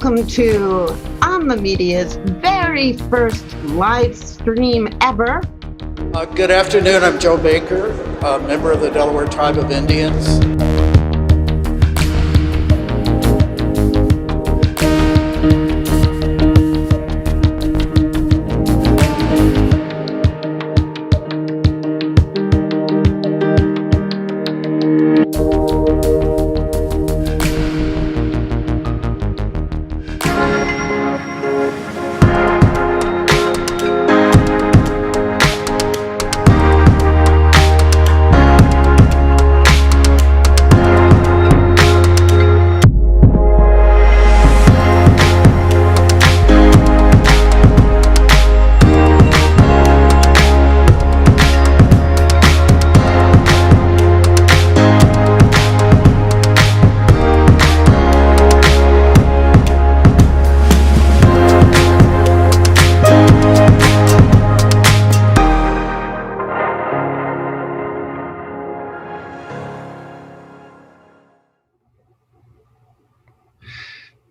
Welcome to On the Media's very first live stream ever. Good afternoon, I'm Joe Baker, a member of the Delaware Tribe of Indians.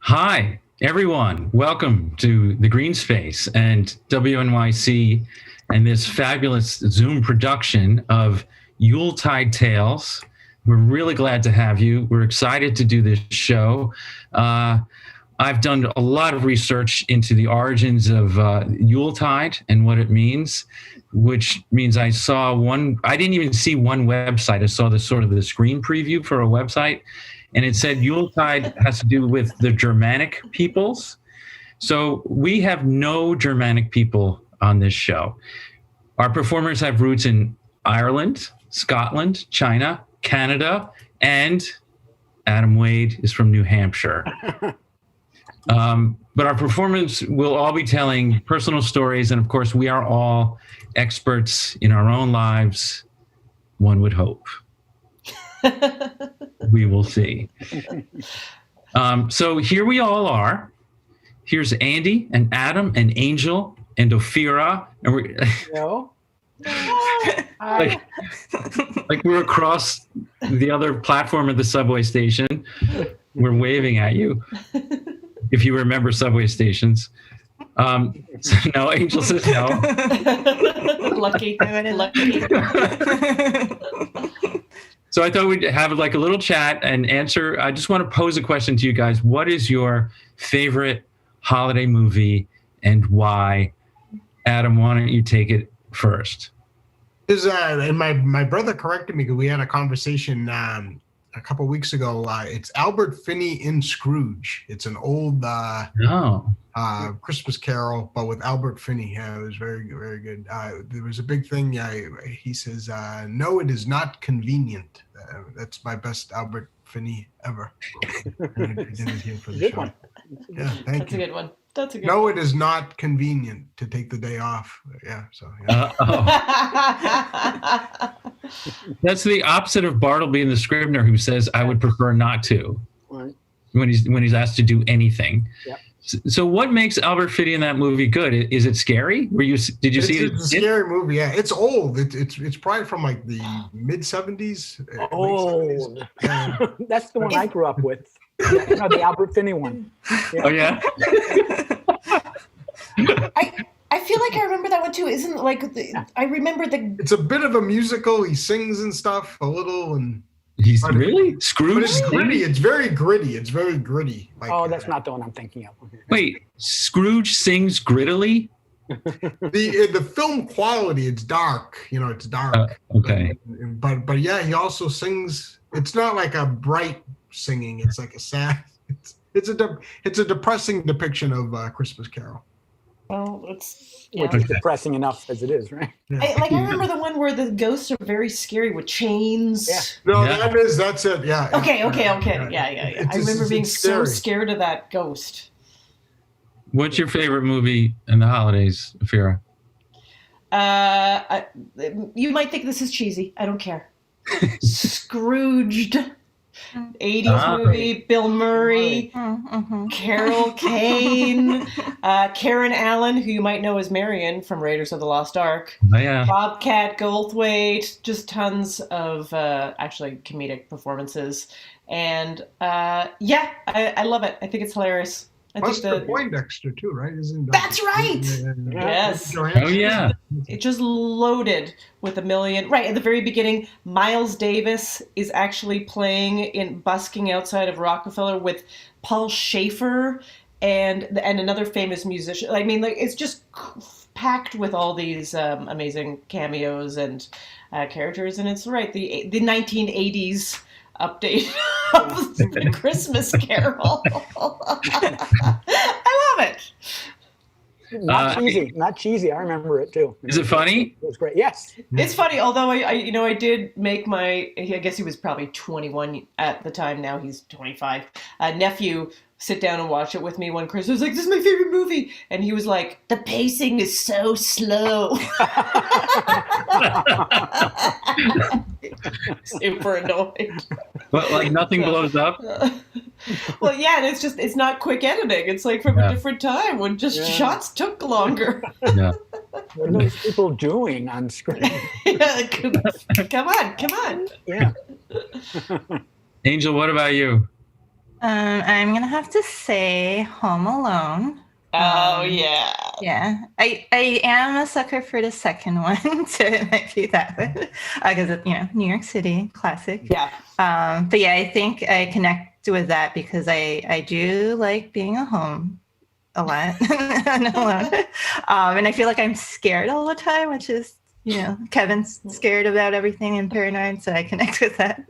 Hi, everyone. Welcome to the Green Space and WNYC and this fabulous Zoom production of Yuletide Tales. We're really glad to have you. We're excited to do this show. I've done a lot of research into the origins of Yuletide and what it means, which means I didn't even see one website. I saw the screen preview for a website, and it said Yuletide has to do with the Germanic peoples. So we have no Germanic people on this show. Our performers have roots in Ireland, Scotland, China, Canada, and Adam Wade is from New Hampshire. But our performers will all be telling personal stories, and of course, we are all experts in our own lives, one would hope. We will see. So here we all are. Here's Andy and Adam and Angel and Ophira, and we're like we're across the other platform of the subway station. We're waving at you, if you remember subway stations. No, Angel says no. Lucky. So I thought we'd have like a little chat and answer. I just want to pose a question to you guys. What is your favorite holiday movie and why? Adam, why don't you take it first? And my brother corrected me because we had a conversation a couple of weeks ago. It's Albert Finney in Scrooge. It's an old Christmas Carol, but with Albert Finney. Yeah, it was very, very good. There was a big thing. He says, "No, it is not convenient." That's my best Albert Finney ever. Good one. Yeah, thank you. That's a good one. That's a good No, one. it is not convenient to take the day off. Yeah, so. Yeah. That's the opposite of Bartleby and the Scrivener, who says, "I would prefer not to," Right. when he's asked to do anything. Yep. So what makes Albert Finney in that movie good? Is it scary? Did you see it? It's a scary movie. Yeah, it's old. It's probably from like the mid 70s. Old. Yeah. That's the one I grew up with. Yeah, no, the Albert Finney one. Yeah. Oh yeah. I feel like I remember that one too. Isn't I remember the. It's a bit of a musical. He sings and stuff a little, and He's really but Scrooge. it's gritty. It's very gritty. It's very gritty. Like, Oh, that's not the one I'm thinking of. Okay. Wait, Scrooge sings grittily? the film quality. It's dark. It's dark. Okay. But yeah, he also sings. It's not like a bright singing. It's like a sad. It's a depressing depiction of Christmas Carol. Well, it's. Which is depressing enough as it is, right? I remember the one where the ghosts are very scary with chains. Yeah. No, Yeah. that's it. Yeah. Okay. Yeah. I remember being so scary. scared of that ghost. What's your favorite movie in the holidays, Ophira? You might think this is cheesy. I don't care. Scrooged. 80s movie, Bill Murray, Carol Kane, Karen Allen, who you might know as Marion from Raiders of the Lost Ark, Oh, yeah. Bobcat Goldthwait, just tons of actually comedic performances. And I love it. I think it's hilarious. I think Buster Poindexter too, right? That's right. Yes. Oh yeah. It just loaded with a million. Right at the very beginning, Miles Davis is actually busking outside of Rockefeller with Paul Schaefer and another famous musician. I mean, it's just packed with all these amazing cameos and characters. And it's right, the 1980s update of the Christmas Carol. I love it. Not cheesy. I remember it too. Is it funny? It was great. Yes. It's funny, although I did make I guess he was probably 21 at the time. Now he's 25. Nephew sit down and watch it with me one Christmas. I was like, "This is my favorite movie," and he was like, "The pacing is so slow." Super annoyed. But like nothing blows up. Well, yeah, and it's not quick editing. It's like from a different time when just shots took longer. Yeah. What are those people doing on screen? Come on. Yeah. Angel, what about you? I'm gonna have to say Home Alone. Oh yeah. Yeah, I am a sucker for the second one, so it might be that one because New York City classic. Yeah. But yeah, I think I connect with that because I do like being at home a lot and alone. And I feel like I'm scared all the time, which is, Kevin's scared about everything and paranoid, so I connect with that.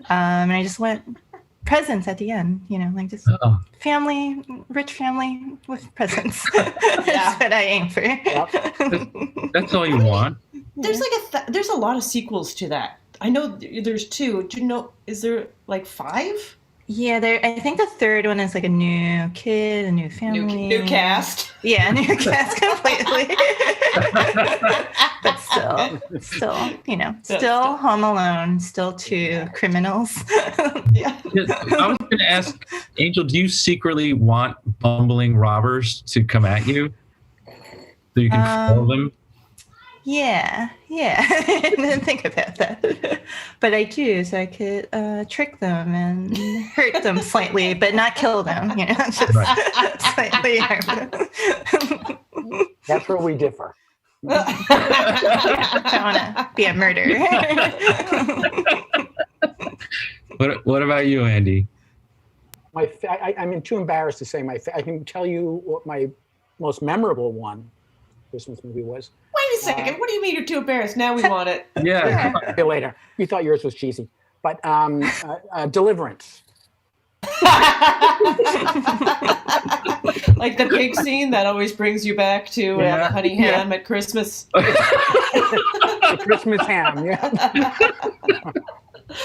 And I just want presents at the end, like just family, rich family with presents. That's what I aim for. That's all you want. There's there's a lot of sequels to that. I know there's 2. Do you know? Is there like 5? Yeah, I think the third one is like a new kid, a new family, new cast. Yeah, new cast completely. But still Home Alone, still 2 criminals. Yeah. I was going to ask, Angel, do you secretly want bumbling robbers to come at you so you can follow them? Yeah. I didn't think about that. But I do, so I could trick them and hurt them slightly, but not kill them, just slightly harm them. That's where we differ. I don't want to be a murderer. What about you, Andy? I'm too embarrassed to say I can tell you what my most memorable Christmas movie was. Wait a second. What do you mean you're too embarrassed? Now we want it. Yeah. See you later. You thought yours was cheesy. But Deliverance. Like the pig scene that always brings you back to the honey ham at Christmas. The Christmas ham, yeah.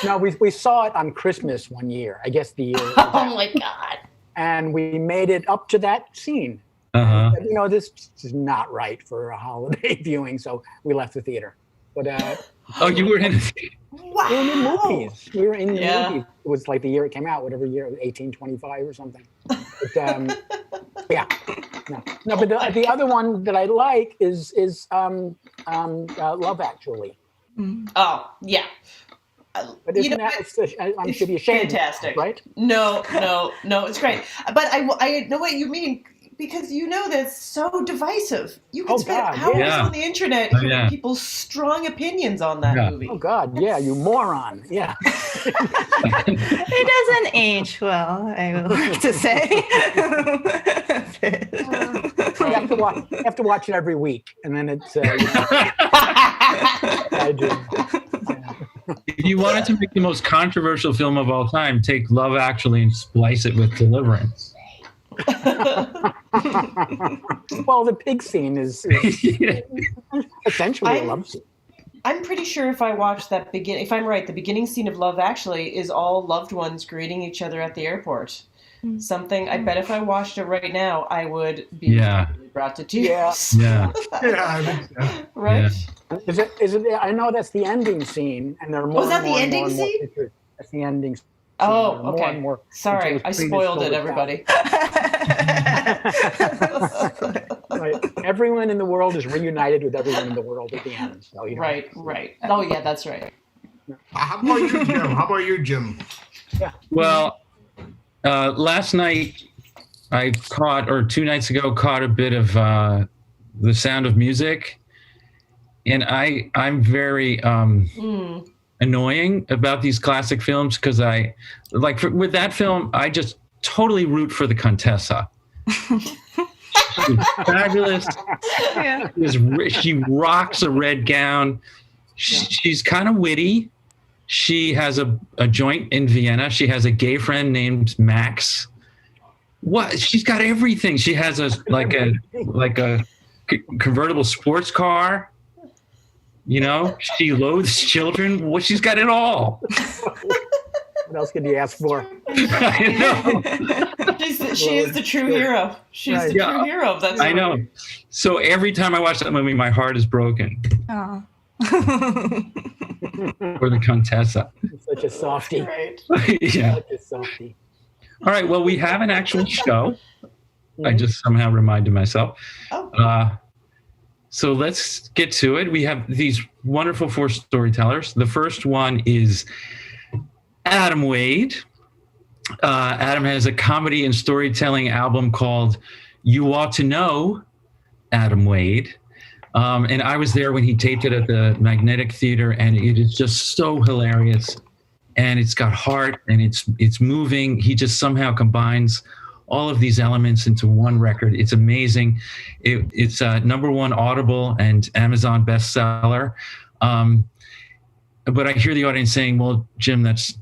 No, we saw it on Christmas one year. I guess the year. Oh my God. And we made it up to that scene. Uh-huh. And, this is not right for a holiday viewing, so we left the theater. But you were in. Wow. We were in movies. We were in the movies. It was like the year it came out, whatever year, 1825 or something. But, yeah. No, but the other one that I like is Love Actually. Oh yeah. But isn't I should be ashamed. Fantastic, right? No, it's great. But I know what you mean. Because that's so divisive. You can spend hours on the internet hearing people's strong opinions on that movie. Oh God, yeah, you moron. Yeah. It doesn't age well, I would like to say. You have to watch it every week, and then it's. I do. If you wanted to make the most controversial film of all time, take Love Actually and splice it with Deliverance. Well, the pig scene is essentially a love scene. I'm pretty sure if I watch that if I'm right, the beginning scene of Love Actually is all loved ones greeting each other at the airport. Something I bet if I watched it right now, I would be brought to tears. Yeah. Right? Yeah. Is it? I know that's the ending scene, and there are more. Was that the ending scene? That's the ending scene. Oh, okay. More and more sorry, I spoiled it, everybody. Right. Everyone in the world is reunited with everyone in the world at the end. So, right. Oh, yeah, that's right. How about you, Jim? Yeah. Well, last night I 2 nights ago, caught a bit of The Sound of Music, and I'm very annoying about these classic films because with that film, I just totally root for the Contessa. She's fabulous. Yeah. She rocks a red gown. She's kind of witty. She has a joint in Vienna. She has a gay friend named Max. What? She's got everything. She has a convertible sports car. She loathes children. Well, she's got it all. What else could you ask for? I know. She is the true hero. She's the true hero of that story. I know. So every time I watch that movie, my heart is broken. Oh. For the Contessa. Such a softie. Right. Yeah. Such a softie. All right. Well, we have an actual show. I just somehow reminded myself. Oh. So let's get to it. We have these wonderful 4 storytellers. The first one is Adam Wade. Adam has a comedy and storytelling album called You Ought to Know Adam Wade. And I was there when he taped it at the Magnetic Theater, and it is just so hilarious. and it's got heart, and it's moving. He just somehow combines all of these elements into one record. It's amazing. It's number one Audible and Amazon bestseller. But I hear the audience saying, well, Jim, that's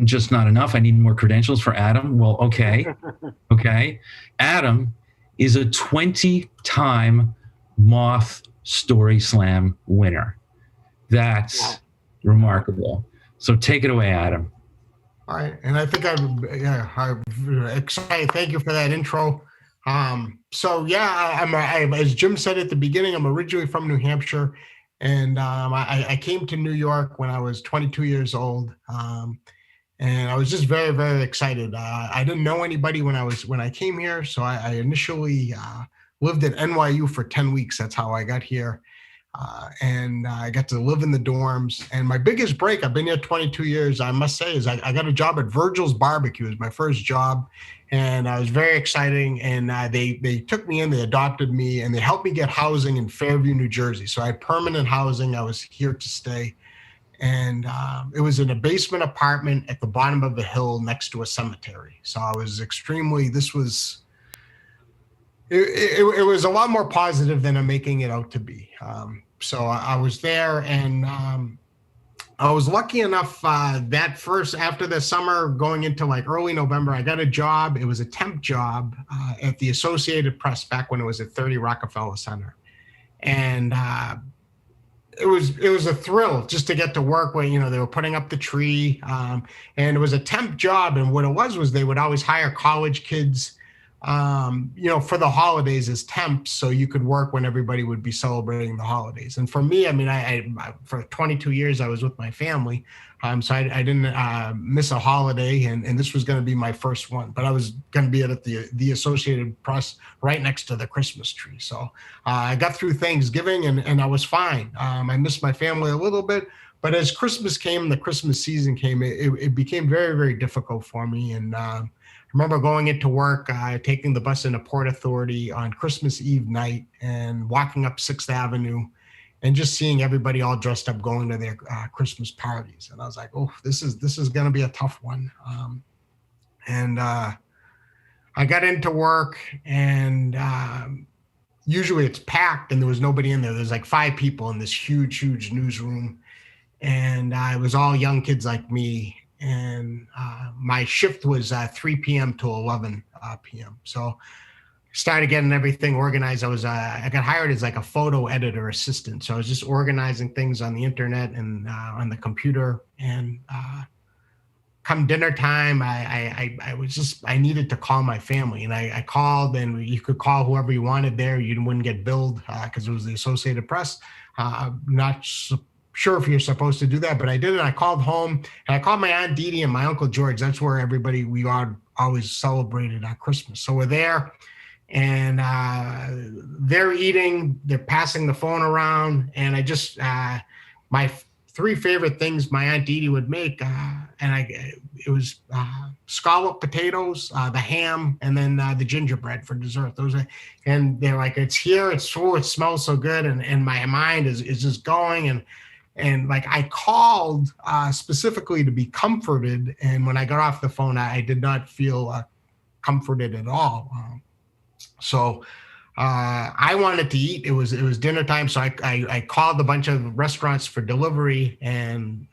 just not enough. I need more credentials for Adam. Well, okay. Adam is a 20-time Moth StorySLAM winner. That's remarkable. So take it away, Adam. All right, and I think I'm excited. Thank you for that intro. So yeah, as Jim said at the beginning, I'm originally from New Hampshire, and I came to New York when I was 22 years old, and I was just very, very excited. I didn't know anybody when I came here, so I initially lived at NYU for 10 weeks. That's how I got here. And I got to live in the dorms. And my biggest break, I've been here 22 years, I must say, is I got a job at Virgil's Barbecue. It was my first job. And it was very exciting. And they took me in, they adopted me, and they helped me get housing in Fairview, New Jersey. So I had permanent housing. I was here to stay. And it was in a basement apartment at the bottom of a hill next to a cemetery. So I was it was a lot more positive than I'm making it out to be. So I was there, and I was lucky enough after the summer going into like early November, I got a job. It was a temp job at the Associated Press back when it was at 30 Rockefeller Center. And it was a thrill just to get to work where, they were putting up the tree. And it was a temp job. And what it was they would always hire college kids for the holidays as temps, so you could work when everybody would be celebrating the holidays. And for me, I for 22 years, I was with my family. So I didn't miss a holiday, and this was going to be my first one, but I was going to be at the Associated Press right next to the Christmas tree. So I got through Thanksgiving and I was fine. I missed my family a little bit, but as Christmas came, the Christmas season came, it became very, very difficult for me. And I remember going into work, taking the bus into Port Authority on Christmas Eve night and walking up 6th Avenue and just seeing everybody all dressed up going to their Christmas parties. And I was like, oh, this is going to be a tough one. And I got into work, and usually it's packed and there was nobody in there. There's like 5 people in this huge, huge newsroom. And it was all young kids like me. And my shift was 3 p.m. to 11 p.m. So started getting everything organized. I got hired as like a photo editor assistant. So I was just organizing things on the internet and on the computer. And come dinner time, I needed to call my family, and I called, and you could call whoever you wanted there. You wouldn't get billed because it was the Associated Press. Not sure if you're supposed to do that, but I did it. I called home, and I called my Aunt Dee Dee and my Uncle George. That's where we always celebrated our Christmas. So we're there, and they're eating, they're passing the phone around, and I just, my 3 favorite things my Aunt Dee Dee would make, it was scalloped potatoes, the ham, and then the gingerbread for dessert. And they're like, it's here, it smells so good, and my mind is just going, and like I called specifically to be comforted, and when I got off the phone, I did not feel comforted at all. So I wanted to eat. It was dinner time, so I called a bunch of restaurants for delivery, and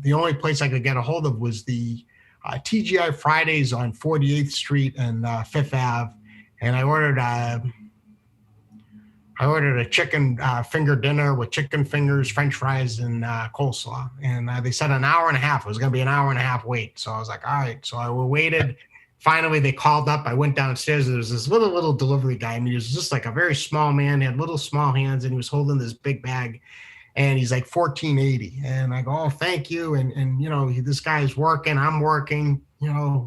the only place I could get a hold of was the TGI Fridays on 48th Street and 5th Ave, and I ordered a chicken finger dinner with chicken fingers, French fries, and coleslaw. And they said an hour and a half. It was going to be an hour and a half wait. So I was like, all right. So I waited. Finally, they called up. I went downstairs. There was this little delivery guy. And he was just like a very small man. He had little small hands, and he was holding this big bag. And he's like $14.80. And I go, oh, thank you. And this guy's working. I'm working. I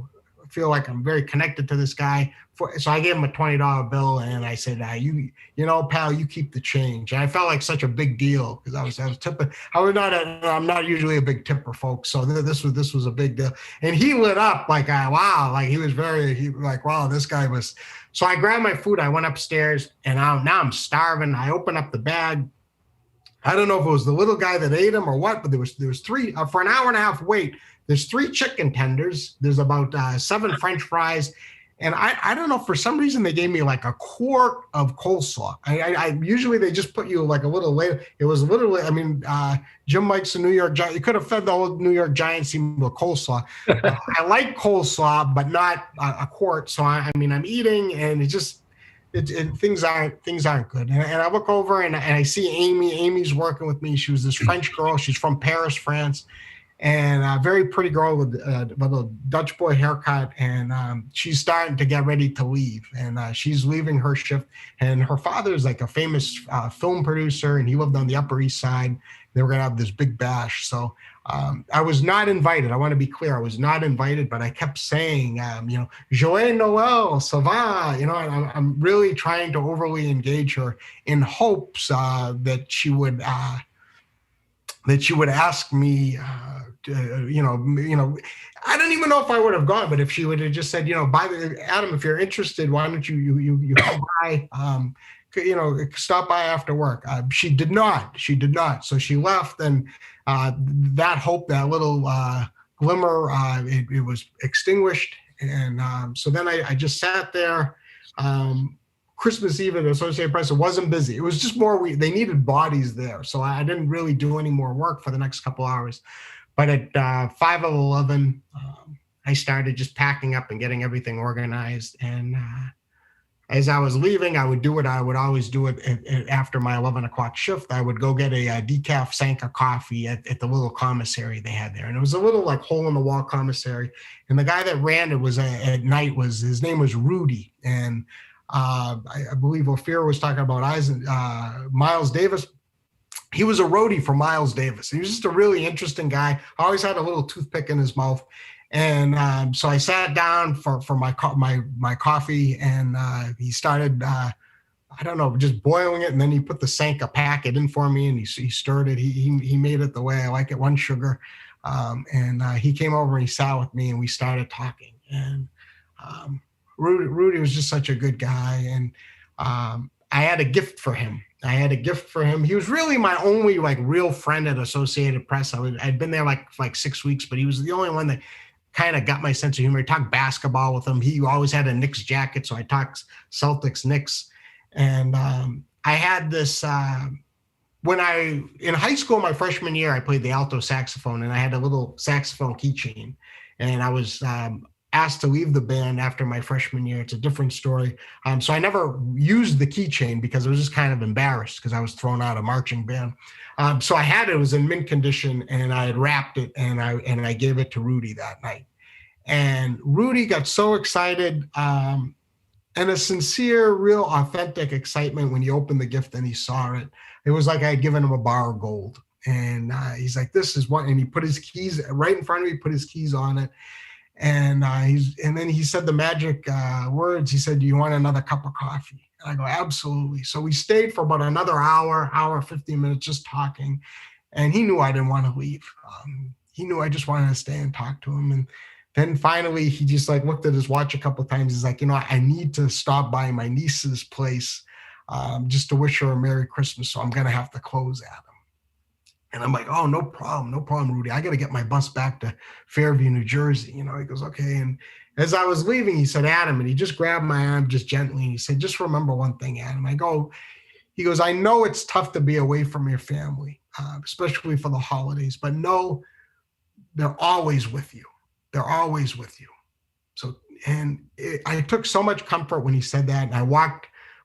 feel like I'm very connected to this guy. So I gave him a $20 bill, and I said, pal, you keep the change. And I felt like such a big deal because I was tipping. I'm not usually a big tipper, folks. So this was a big deal. And he lit up like, wow, like wow, this guy was. So I grabbed my food. I went upstairs, and now I'm starving. I open up the bag. I don't know if it was the little guy that ate him or what, but there was three for an hour and a half wait. There's 3 chicken tenders. There's about 7 French fries. And I don't know, for some reason they gave me like a quart of coleslaw. I usually they just put you like a little later. It was literally, I mean, Jim likes the New York Giants. You could have fed the whole New York Giants team with coleslaw. I like coleslaw, but not a quart. So I mean, I'm eating, and things aren't good. And I look over and I see Amy. Amy's working with me. She was this French girl. She's from Paris, France. And a very pretty girl with a little Dutch boy haircut, and she's starting to get ready to leave, and she's leaving her shift. And her father is like a famous film producer, and he lived on the Upper East Side. They were gonna have this big bash, so I was not invited. I want to be clear, I was not invited, but I kept saying, Joyeux Noël, ça va? I'm really trying to overly engage her in hopes that she would ask me. I don't even know if I would have gone, but if she would have just said, Adam, if you're interested, why don't you come by, stop by after work. She did not. So she left, and that hope, that little glimmer, it was extinguished. And so then I just sat there. Christmas Eve at the Associated Press, it wasn't busy. It was just more, they needed bodies there. So I didn't really do any more work for the next couple hours. But at 5:11, I started just packing up and getting everything organized. And as I was leaving, I would do what I would always do after my 11 o'clock shift. I would go get a decaf Sanka coffee at the little commissary they had there. And it was a little like hole-in-the-wall commissary. And the guy that ran it was at night, his name was Rudy. And I believe Ophira was talking about Miles Davis. He was a roadie for Miles Davis. He was just a really interesting guy. Always had a little toothpick in his mouth. And so I sat down for my coffee, and he started, just boiling it. And then he put the Sanka packet in for me, and he stirred it. He made it the way I like it, 1 sugar. And he came over and he sat with me, and we started talking. And Rudy was just such a good guy. And I had a gift for him. He was really my only real friend at Associated Press. I'd been there like 6 weeks, but he was the only one that kind of got my sense of humor. I talked basketball with him. He always had a Knicks jacket, so I talked Celtics, Knicks. And I had this, in high school, my freshman year, I played the alto saxophone, and I had a little saxophone keychain. And I was asked to leave the band after my freshman year. It's a different story. So I never used the keychain because I was just kind of embarrassed because I was thrown out of marching band. So I had it. It was in mint condition, and I had wrapped it, and I gave it to Rudy that night. And Rudy got so excited, and a sincere, real authentic excitement when he opened the gift and he saw it. It was like I had given him a bar of gold. And he's like, this is what, and he put his keys right in front of me, put his keys on it. And then he said the magic words. He said, do you want another cup of coffee? And I go, absolutely. So we stayed for about another hour, 15 minutes, just talking. And he knew I didn't want to leave. He knew I just wanted to stay and talk to him. And then finally, he just looked at his watch a couple of times. He's like, I need to stop by my niece's place just to wish her a Merry Christmas. So I'm going to have to close at him. And I'm like, oh, no problem, Rudy. I got to get my bus back to Fairview, New Jersey. He goes, okay. And as I was leaving, he said, Adam, and he just grabbed my arm just gently. And he said, just remember one thing, Adam. He goes, I know it's tough to be away from your family, especially for the holidays, but know they're always with you. They're always with you. So, I took so much comfort when he said that. And I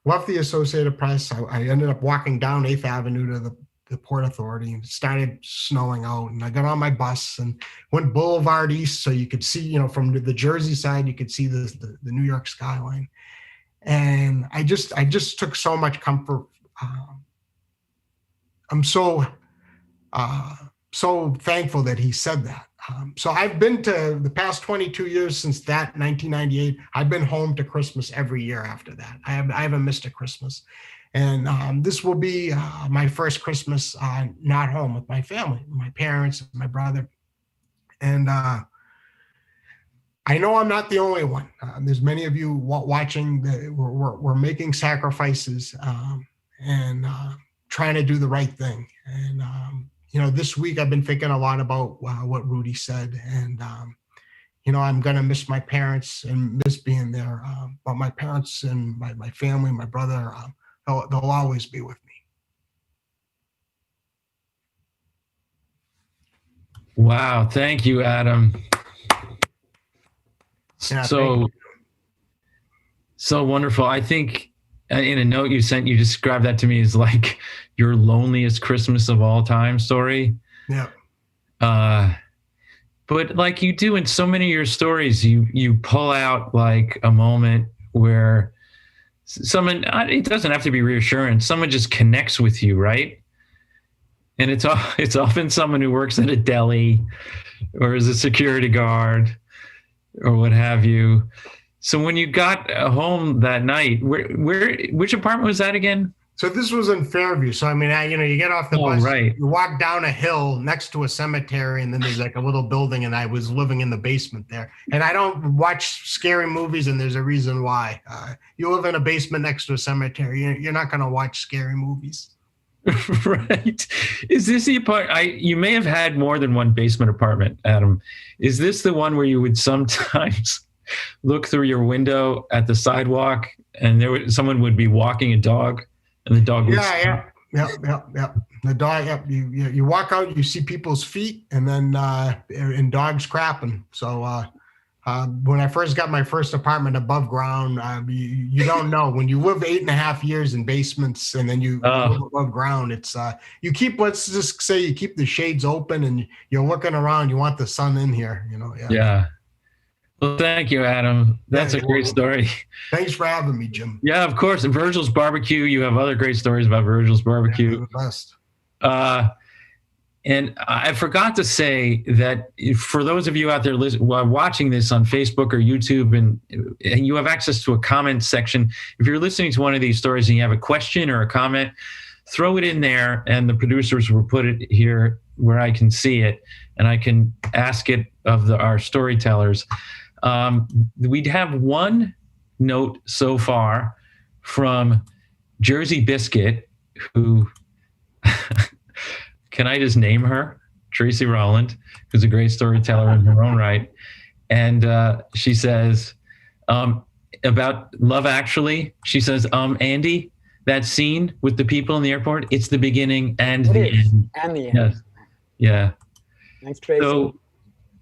left the Associated Press. I ended up walking down 8th Avenue to the Port Authority, and it started snowing out, and I got on my bus and went Boulevard East, so you could see, from the Jersey side, you could see the New York skyline. And I just took so much comfort. I'm so thankful that he said that. So I've been to the past 22 years since that 1998. I've been home to Christmas every year after that. I haven't missed a Christmas. And this will be my first Christmas not home with my family, my parents, my brother. And I know I'm not the only one. There's many of you watching. We're making sacrifices and trying to do the right thing. And, this week I've been thinking a lot about what Rudy said. And, I'm going to miss my parents and miss being there. But my parents and my family, my brother, they'll always be with me. Wow. Thank you, Adam. Yeah, so wonderful. I think in a note you sent, you described that to me as like your loneliest Christmas of all time story. Yeah. But like you do in so many of your stories, you pull out like a moment where someone, it doesn't have to be reassurance, someone just connects with you, right? And it's often someone who works at a deli or is a security guard or what have you. So when you got home that night, which apartment was that again? So this was in Fairview. So, I mean, you get off the bus, right. You walk down a hill next to a cemetery, and then there's like a little building, and I was living in the basement there. And I don't watch scary movies, and there's a reason why. You live in a basement next to a cemetery, you're not going to watch scary movies. Right. Is this the apartment? You may have had more than one basement apartment, Adam. Is this the one where you would sometimes look through your window at the sidewalk and someone would be walking a dog and the dog would Yeah. The dog, you walk out, you see people's feet, and then and dogs crapping. So when I first got my first apartment above ground, you don't know. When you live 8.5 years in basements and then you live above ground, it's let's just say you keep the shades open and you're looking around, you want the sun in here, Yeah. Well, thank you, Adam. That's a great story. Thanks for having me, Jim. Yeah, of course. And Virgil's Barbecue. You have other great stories about Virgil's Barbecue. Yeah, the best. And I forgot to say that for those of you out there watching this on Facebook or YouTube, and you have access to a comment section, if you're listening to one of these stories and you have a question or a comment, throw it in there, and the producers will put it here where I can see it, and I can ask it of our storytellers. We'd have one note so far from Jersey Biscuit, who can I just name her? Tracy Rowland, who's a great storyteller in her own right. And she says about Love Actually, she says, Andy, that scene with the people in the airport, it's the beginning and the end. And the end. Yes. Yeah. Thanks, Tracy. So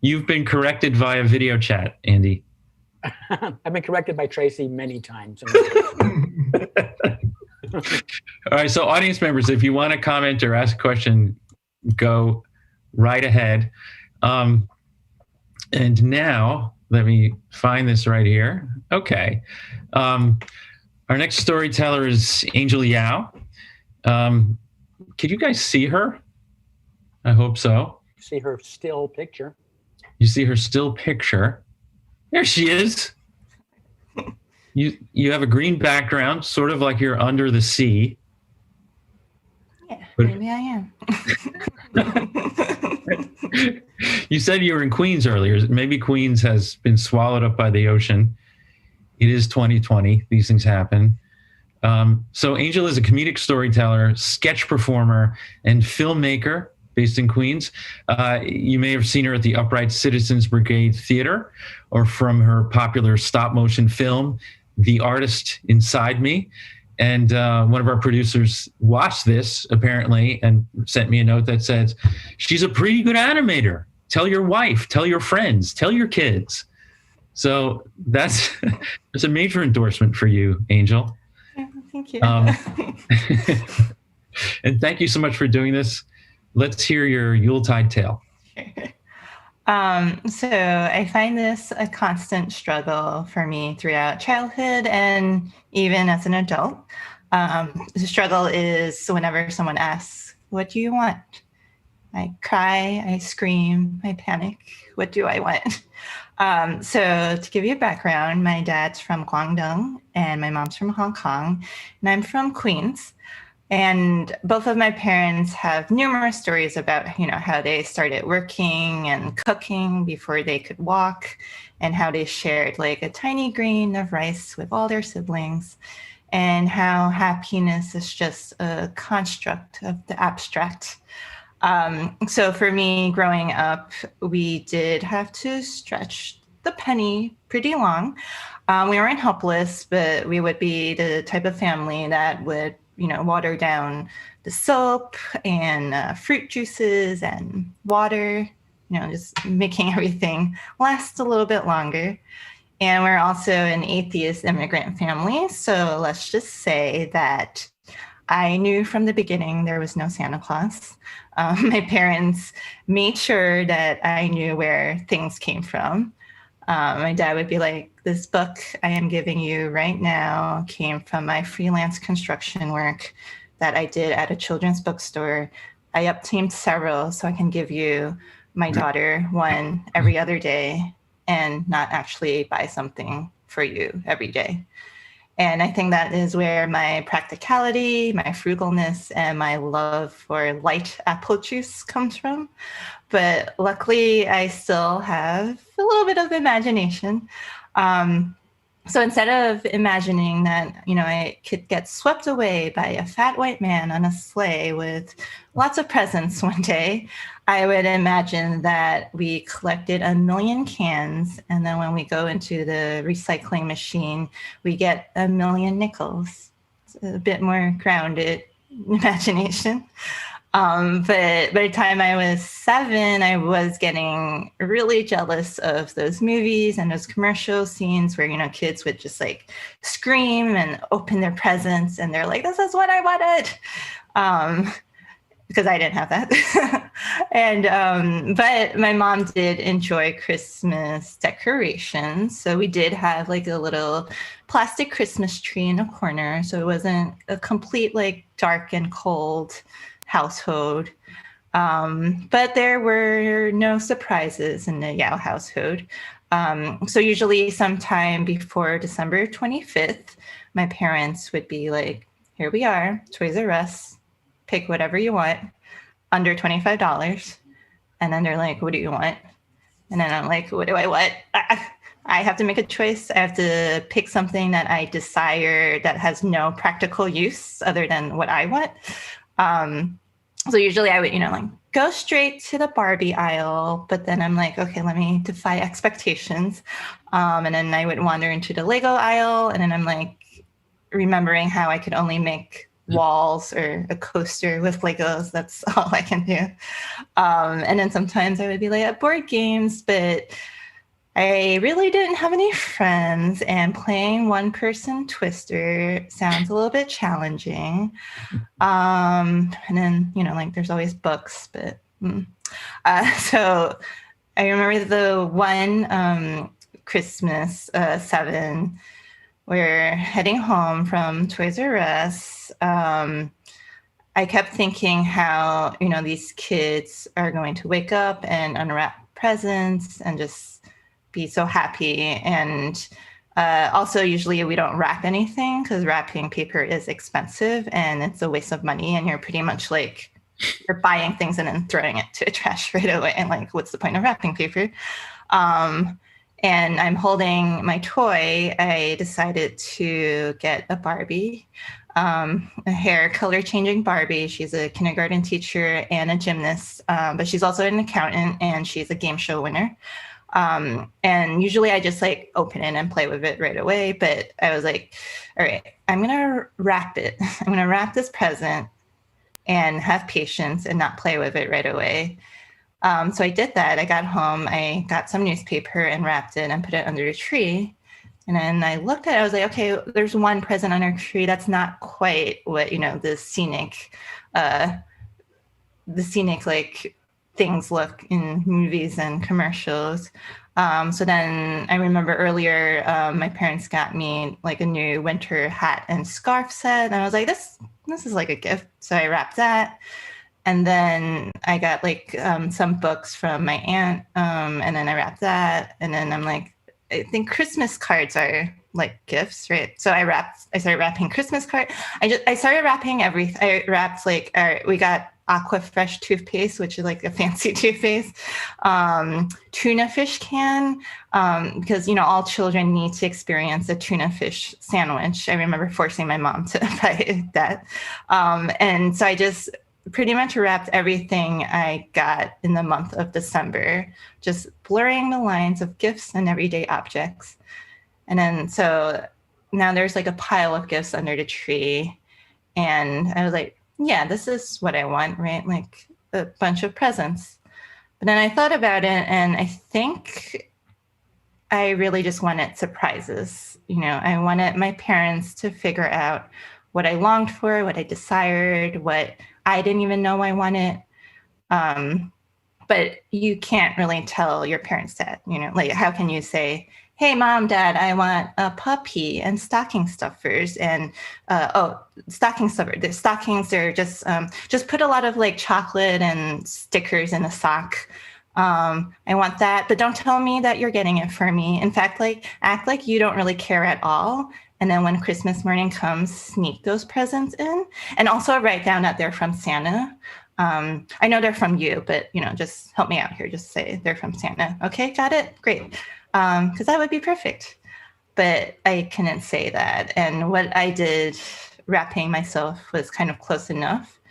you've been corrected via video chat, Andy. I've been corrected by Tracy many times. All right, so audience members, if you want to comment or ask a question, go right ahead. And now, let me find this right here. Okay. Our next storyteller is Angel Yao. Could you guys see her? I hope so. See her still picture. You see her still picture. There she is. You have a green background, sort of like you're under the sea. Yeah, maybe I am. You said you were in Queens earlier. Maybe Queens has been swallowed up by the ocean. It is 2020. These things happen. So Angel is a comedic storyteller, sketch performer, and filmmaker based in Queens. You may have seen her at the Upright Citizens Brigade Theater or from her popular stop motion film, The Artist Inside Me. And one of our producers watched this apparently and sent me a note that says, she's a pretty good animator. Tell your wife, tell your friends, tell your kids. So that's a major endorsement for you, Angel. Yeah, thank you. And thank you so much for doing this. Let's hear your Yuletide tale. So I find this a constant struggle for me throughout childhood and even as an adult. The struggle is whenever someone asks, what do you want? I cry, I scream, I panic. What do I want? So to give you a background, my dad's from Guangdong and my mom's from Hong Kong, and I'm from Queens. And both of my parents have numerous stories about, how they started working and cooking before they could walk, and how they shared like a tiny grain of rice with all their siblings. and how happiness is just a construct of the abstract. So for me, growing up, we did have to stretch the penny pretty long. We weren't helpless, but we would be the type of family that would, water down the soap and fruit juices and water, just making everything last a little bit longer. And we're also an atheist immigrant family. So let's just say that I knew from the beginning there was no Santa Claus. My parents made sure that I knew where things came from. My dad would be like, this book I am giving you right now came from my freelance construction work that I did at a children's bookstore. I obtained several so I can give you, my daughter, one every other day and not actually buy something for you every day. And I think that is where my practicality, my frugalness, and my love for light apple juice comes from. But luckily, I still have a little bit of imagination. So instead of imagining that, I could get swept away by a fat white man on a sleigh with lots of presents one day, I would imagine that we collected 1 million cans, and then when we go into the recycling machine, we get 1 million nickels. It's a bit more grounded imagination. But by the time I was 7, I was getting really jealous of those movies and those commercial scenes where, kids would just like scream and open their presents and they're like, this is what I wanted. Because I didn't have that. And, but my mom did enjoy Christmas decorations. So we did have like a little plastic Christmas tree in a corner. So it wasn't a complete like dark and cold household. But there were no surprises in the Yao household. So usually sometime before December 25th, my parents would be like, here we are, Toys R Us, pick whatever you want, under $25. And then they're like, what do you want? And then I'm like, what do I want? I have to make a choice. I have to pick something that I desire that has no practical use other than what I want. So usually I would, like go straight to the Barbie aisle, but then I'm like, okay, let me defy expectations. And then I would wander into the Lego aisle, and then I'm like remembering how I could only make walls or a coaster with Legos. That's all I can do. And then sometimes I would be like at board games, but I really didn't have any friends, and playing one-person Twister sounds a little bit challenging. And then, like there's always books, but so I remember the one Christmas 7, we're heading home from Toys R Us. I kept thinking how, these kids are going to wake up and unwrap presents and just be so happy. And also usually we don't wrap anything because wrapping paper is expensive and it's a waste of money, and you're pretty much like you're buying things and then throwing it to a trash right away, and like what's the point of wrapping paper? And I'm holding my toy. I decided to get a Barbie, a hair color changing Barbie. She's a kindergarten teacher and a gymnast, but she's also an accountant, and she's a game show winner. And usually I just like open it and play with it right away. But I was like, all right, I'm going to wrap it. I'm going to wrap this present and have patience and not play with it right away. So I did that. I got home, I got some newspaper and wrapped it and put it under the tree. And then I looked at it, I was like, okay, there's one present on our tree. That's not quite what, the scenic like things look in movies and commercials. So then I remember earlier, my parents got me like a new winter hat and scarf set. And I was like, this is like a gift. So I wrapped that. And then I got like some books from my aunt. And then I wrapped that. And then I'm like, I think Christmas cards are like gifts, right? So I started wrapping Christmas cards. I started wrapping everything. I wrapped like, we got Aqua Fresh toothpaste, which is like a fancy toothpaste, tuna fish can, because, you know, all children need to experience a tuna fish sandwich. I remember forcing my mom to buy that. And so I just pretty much wrapped everything I got in the month of December, just blurring the lines of gifts and everyday objects. And then so now there's like a pile of gifts under the tree. And I was like, yeah, this is what I want, right? Like a bunch of presents. But then I thought about it, and I think I really just wanted surprises. You know, I wanted my parents to figure out what I longed for, what I desired, what I didn't even know I wanted. But you can't really tell your parents that, you know, like, how can you say, hey, Mom, Dad, I want a puppy and stocking stuffers. And, stocking stuffers. The stockings are just put a lot of like chocolate and stickers in a sock. I want that, but don't tell me that you're getting it for me. In fact, like, act like you don't really care at all. And then when Christmas morning comes, sneak those presents in. And also write down that they're from Santa. I know they're from you, but, you know, just help me out here. Just say they're from Santa. Okay, got it? Great. Because that would be perfect. But I couldn't say that. And what I did wrapping myself was kind of close enough,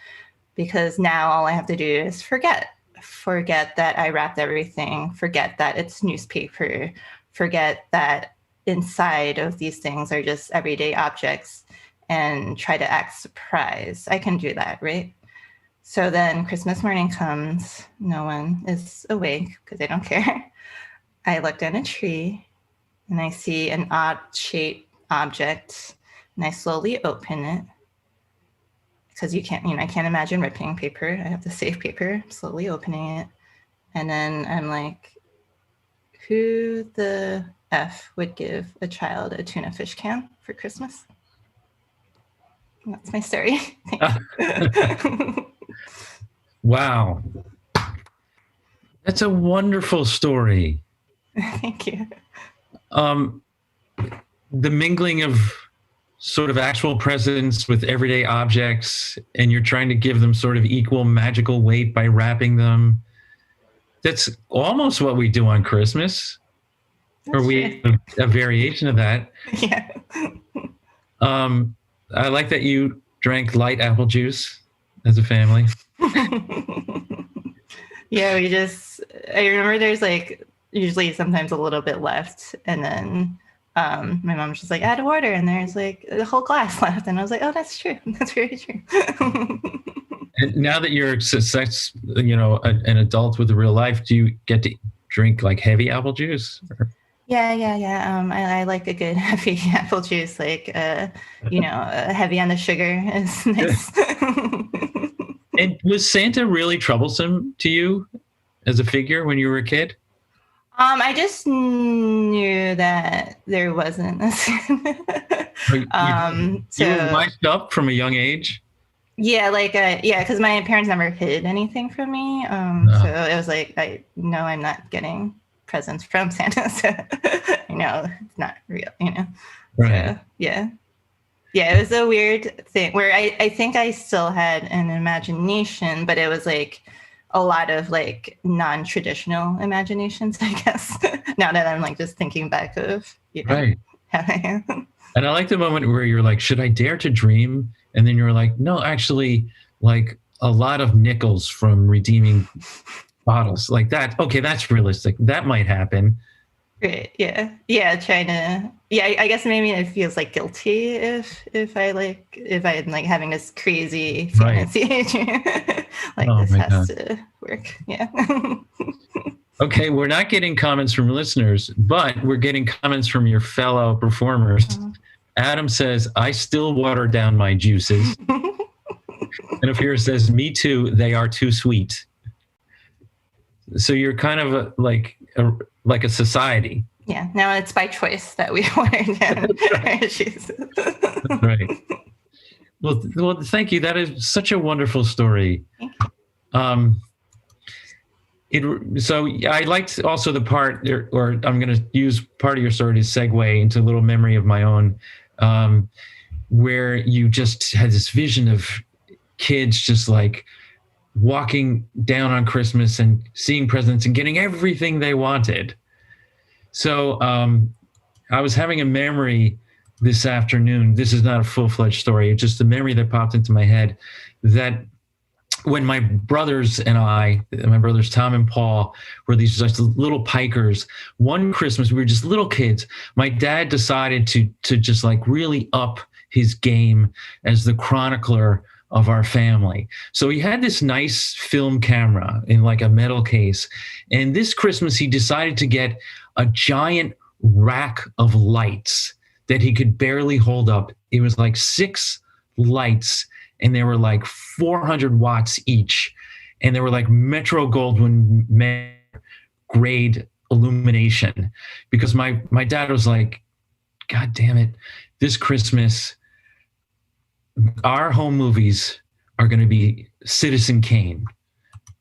because now all I have to do is forget that I wrapped everything, forget that it's newspaper, forget that inside of these things are just everyday objects, and try to act surprised. I can do that, right? So then Christmas morning comes, no one is awake because they don't care. I look down a tree and I see an odd shaped object, and I slowly open it, because I can't imagine ripping paper. I have to save paper, slowly opening it. And then I'm like, who the F would give a child a tuna fish can for Christmas? And that's my story. Wow. That's a wonderful story. Thank you. The mingling of sort of actual presents with everyday objects, and you're trying to give them sort of equal magical weight by wrapping them. That's almost what we do on Christmas. Or we a variation of that. Yeah. I like that you drank light apple juice as a family. Yeah, I remember there's like usually sometimes a little bit left, and then my mom's just like, add water, and there's like a whole glass left, and I was like, oh, that's true. That's very true. And now that you're an adult with a real life, do you get to drink like heavy apple juice? Yeah. I like a good heavy apple juice, like heavy on the sugar is nice. And was Santa really troublesome to you as a figure when you were a kid? I just knew that there wasn't a Santa. You were wised up from a young age? Yeah, because my parents never hid anything from me. So it was like, I know I'm not getting presents from Santa, so it's not real, Right. So, yeah, it was a weird thing where I think I still had an imagination, but it was like a lot of like non-traditional imaginations, I guess. Now that I'm like just thinking back of right. how I am. And I like the moment where you're like, should I dare to dream? And then you're like, no, actually, like a lot of nickels from redeeming bottles like that. Okay, that's realistic. That might happen. Right. Yeah. Trying to. Yeah. I guess maybe it feels like guilty if I'm like having this crazy fantasy. Like this has to work. Yeah. Okay, we're not getting comments from listeners, but we're getting comments from your fellow performers. Adam says, I still water down my juices. And Ophira says, me too, they are too sweet. So you're kind of like a society. Yeah, now it's by choice that we water down our juices. That's right. Well, thank you. That is such a wonderful story. So I liked also the part, or I'm going to use part of your story to segue into a little memory of my own, where you just had this vision of kids just like walking down on Christmas and seeing presents and getting everything they wanted. So I was having a memory this afternoon. This is not a full-fledged story. It's just a memory that popped into my head that when my brothers and my brothers Tom and Paul were these just little pikers, one Christmas, we were just little kids. My dad decided to just like really up his game as the chronicler of our family. So he had this nice film camera in like a metal case. And this Christmas, he decided to get a giant rack of lights that he could barely hold up. It was like 6 lights, and they were like 400 watts each. And they were like Metro Goldwyn grade illumination, because my dad was like, God damn it, this Christmas, our home movies are going to be Citizen Kane.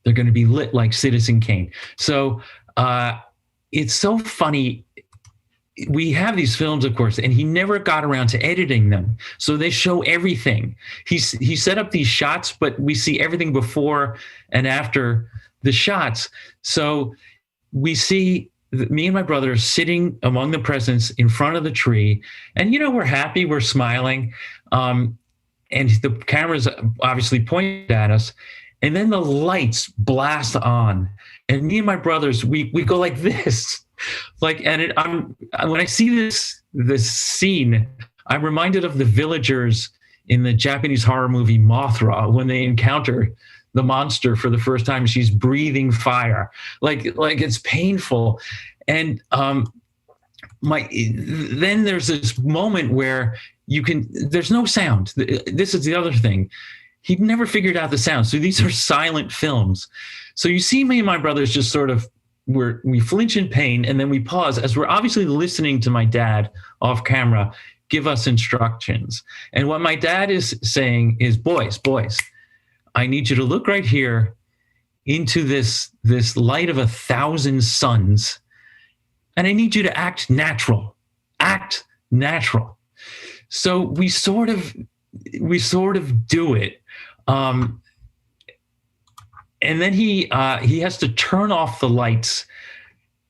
They're going to be lit like Citizen Kane. So it's so funny. We have these films, of course, and he never got around to editing them. So they show everything. He set up these shots, but we see everything before and after the shots. So we see me and my brother sitting among the presents in front of the tree. And, we're happy, we're smiling. And the camera's obviously pointed at us. And then the lights blast on. And me and my brothers, we go like this. When I see this scene, I'm reminded of the villagers in the Japanese horror movie Mothra when they encounter the monster for the first time. She's breathing fire, like it's painful, and then there's this moment where there's no sound. This is the other thing. He never figured out the sound, so these are silent films. So you see me and my brothers just sort of. We flinch in pain, and then we pause as we're obviously listening to my dad off camera give us instructions. And what my dad is saying is, boys, I need you to look right here into this light of 1,000 suns, and I need you to act natural. So we sort of do it. And then he has to turn off the lights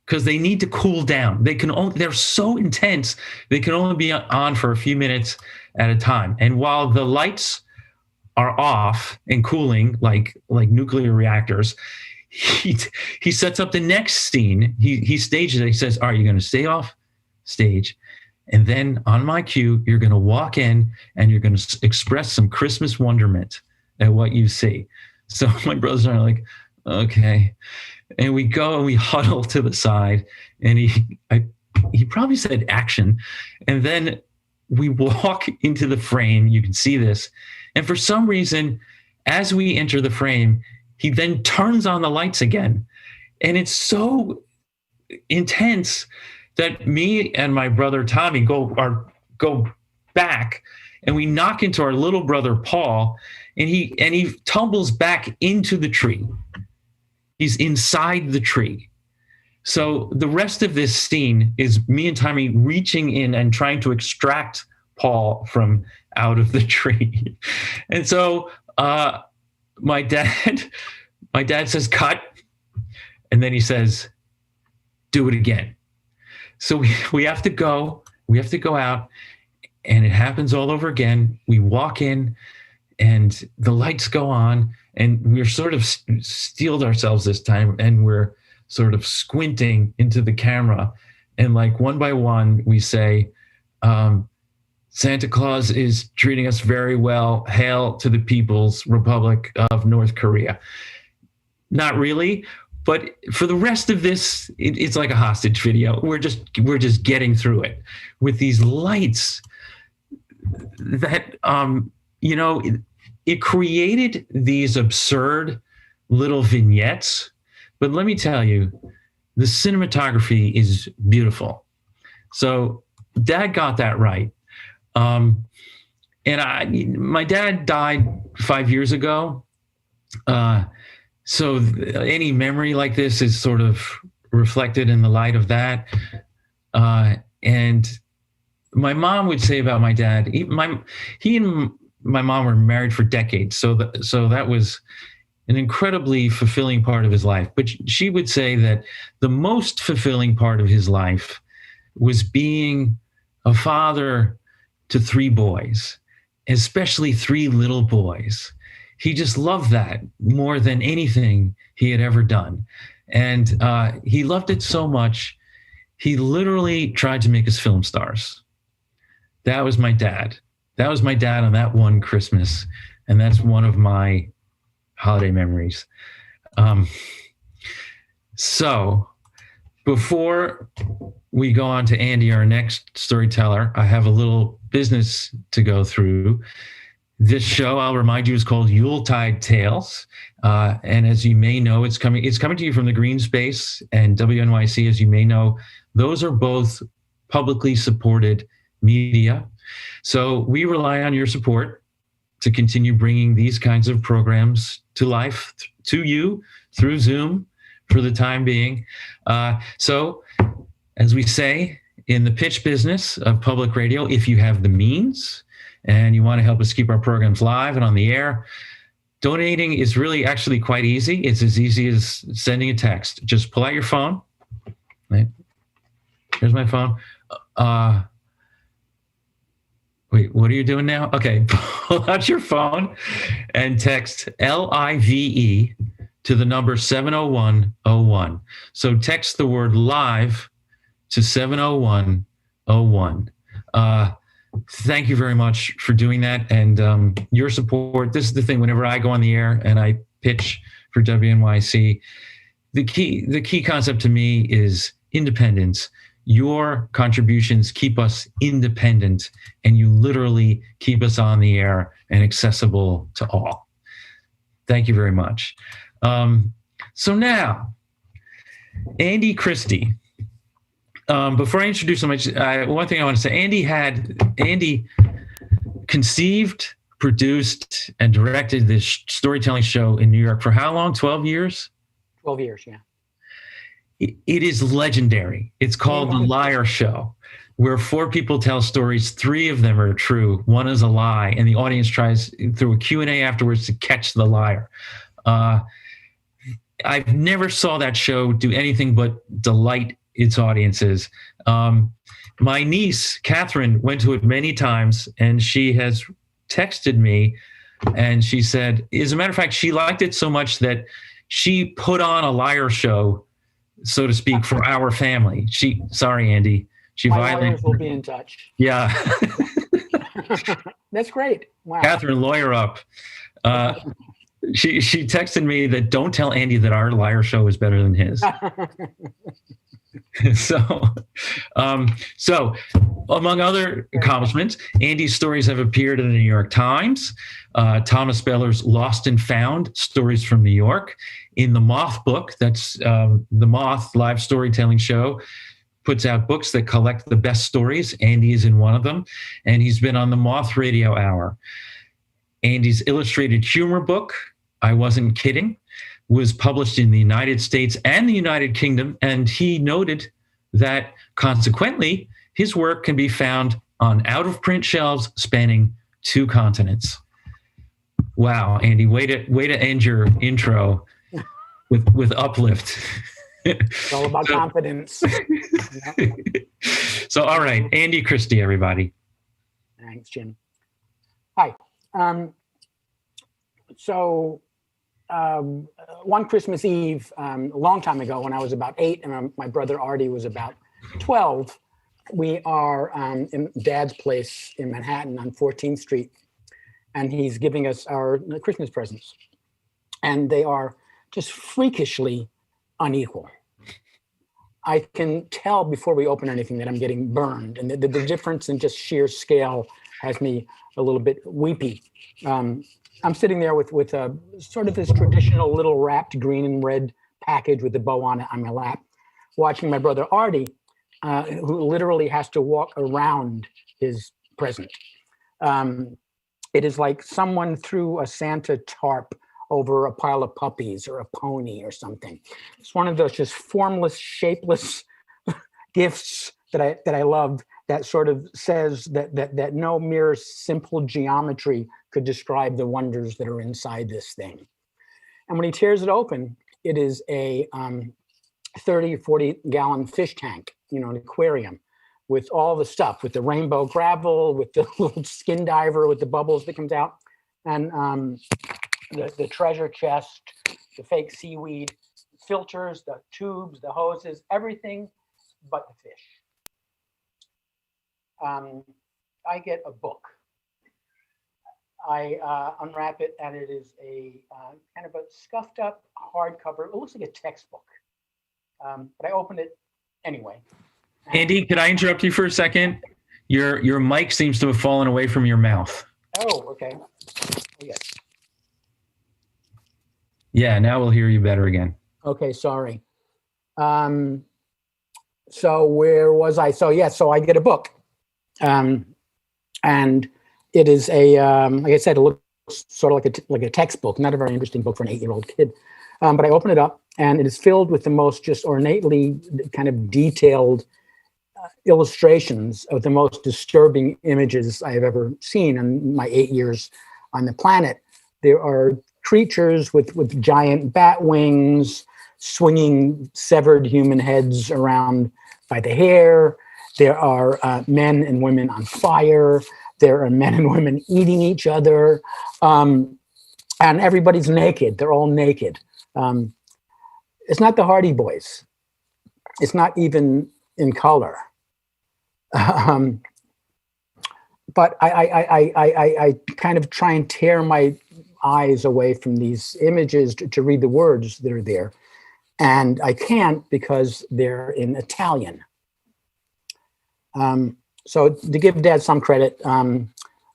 because they need to cool down. They're so intense, they can only be on for a few minutes at a time. And while the lights are off and cooling like nuclear reactors, he sets up the next scene. He stages it. He says, "All right, you're going to stay off stage, and then on my cue, you're going to walk in and you're going to express some Christmas wonderment at what you see." So my brothers are like, okay. And we go and we huddle to the side, and he probably said action. And then we walk into the frame. You can see this. And for some reason, as we enter the frame, he then turns on the lights again. And it's so intense that me and my brother Tommy go back, and we knock into our little brother Paul, and he tumbles back into the tree. He's inside the tree. So the rest of this scene is me and Tommy reaching in and trying to extract Paul from out of the tree. And so my dad says, "Cut." And then he says, "Do it again." So we have to go out, and it happens all over again. We walk in, and the lights go on, and we're sort of steeled ourselves this time, and we're sort of squinting into the camera. And like one by one, we say, "Santa Claus is treating us very well. Hail to the People's Republic of North Korea." Not really, but for the rest of this, it's like a hostage video. We're just getting through it with these lights that, it created these absurd little vignettes. But let me tell you, the cinematography is beautiful. So Dad got that right. And my dad died 5 years ago. So any memory like this is sort of reflected in the light of that. And my mom would say about my dad, he and my mom were married for decades. So that was an incredibly fulfilling part of his life. But she would say that the most fulfilling part of his life was being a father to 3 boys, especially 3 little boys. He just loved that more than anything he had ever done. And he loved it so much, he literally tried to make us film stars. That was my dad. That was my dad on that one Christmas. And that's one of my holiday memories. So before we go on to Andy, our next storyteller, I have a little business to go through. This show, I'll remind you, is called Yuletide Tales. And as you may know, it's coming to you from the Green Space and WNYC, as you may know. Those are both publicly supported media. So we rely on your support to continue bringing these kinds of programs to life, to you through Zoom for the time being. So as we say in the pitch business of public radio, if you have the means and you want to help us keep our programs live and on the air, donating is really actually quite easy. It's as easy as sending a text. Just pull out your phone. Right? Here's my phone. Wait, what are you doing now? Okay, pull out your phone and text LIVE to the number 70101. So text the word live to 70101. Thank you very much for doing that and your support. This is the thing, whenever I go on the air and I pitch for WNYC, the key concept to me is independence. Your contributions keep us independent, and you literally keep us on the air and accessible to all. Thank you very much. So now, Andy Christie. Before I introduce him, one thing I want to say, Andy conceived, produced, and directed this storytelling show in New York for how long? 12 years? 12 years, yeah. It is legendary. It's called The Liar Show, where 4 people tell stories. 3 of them are true. 1 is a lie. And the audience tries through a Q&A afterwards to catch the liar. I've never saw that show do anything but delight its audiences. My niece, Catherine, went to it many times, and she has texted me, and she said, as a matter of fact, she liked it so much that she put on a liar show, so to speak, for our family. Sorry, Andy. My lawyers will be in touch. Yeah. That's great. Wow. Catherine, lawyer up. She texted me that don't tell Andy that our liar show is better than his. So among other accomplishments, Andy's stories have appeared in the New York Times, Thomas Beller's Lost and Found, Stories from New York, in the Moth book. That's the Moth live storytelling show, puts out books that collect the best stories. Andy is in one of them, and he's been on the Moth Radio Hour. Andy's illustrated humor book, I Wasn't Kidding, was published in the United States and the United Kingdom, and he noted that consequently, his work can be found on out-of-print shelves spanning 2 continents. Wow, Andy, way to end your intro with uplift. It's all about confidence. So, all right, Andy Christie, everybody. Thanks, Jim. Hi. One Christmas Eve, a long time ago, when I was about 8 and my brother Artie was about 12, we are in Dad's place in Manhattan on 14th Street, and he's giving us our Christmas presents. And they are just freakishly unequal. I can tell before we open anything that I'm getting burned, and the difference in just sheer scale has me a little bit weepy. I'm sitting there with a sort of this traditional little wrapped green and red package with a bow on it on my lap, watching my brother Artie, who literally has to walk around his present. It is like someone threw a Santa tarp over a pile of puppies or a pony or something. It's one of those just formless, shapeless gifts that I love, that sort of says that no mere simple geometry could describe the wonders that are inside this thing. And when he tears it open, it is a 30 or 40 gallon fish tank, you know, an aquarium with all the stuff, with the rainbow gravel, with the little skin diver, with the bubbles that comes out, and the treasure chest, the fake seaweed, filters, the tubes, the hoses, everything but the fish. I get a book. I unwrap it, and it is a kind of a scuffed up hardcover. It looks like a textbook, but I opened it anyway. Andy, could I interrupt you for a second? Your mic seems to have fallen away from your mouth. Oh, okay. Yes. Yeah, now we'll hear you better again. Okay, sorry. So where was I? So yeah, so I get a book, and it is a like I said, it looks sort of like a textbook, not a very interesting book for an 8-year-old kid. But I open it up, and it is filled with the most just ornately kind of detailed illustrations of the most disturbing images I have ever seen in my 8 years on the planet. There are creatures with giant bat wings, swinging severed human heads around by the hair. There are men and women on fire. There are men and women eating each other. And everybody's naked. They're all naked. It's not the Hardy Boys. It's not even in color. But I kind of try and tear my eyes away from these images to read the words that are there. And I can't because they're in Italian. So to give Dad some credit,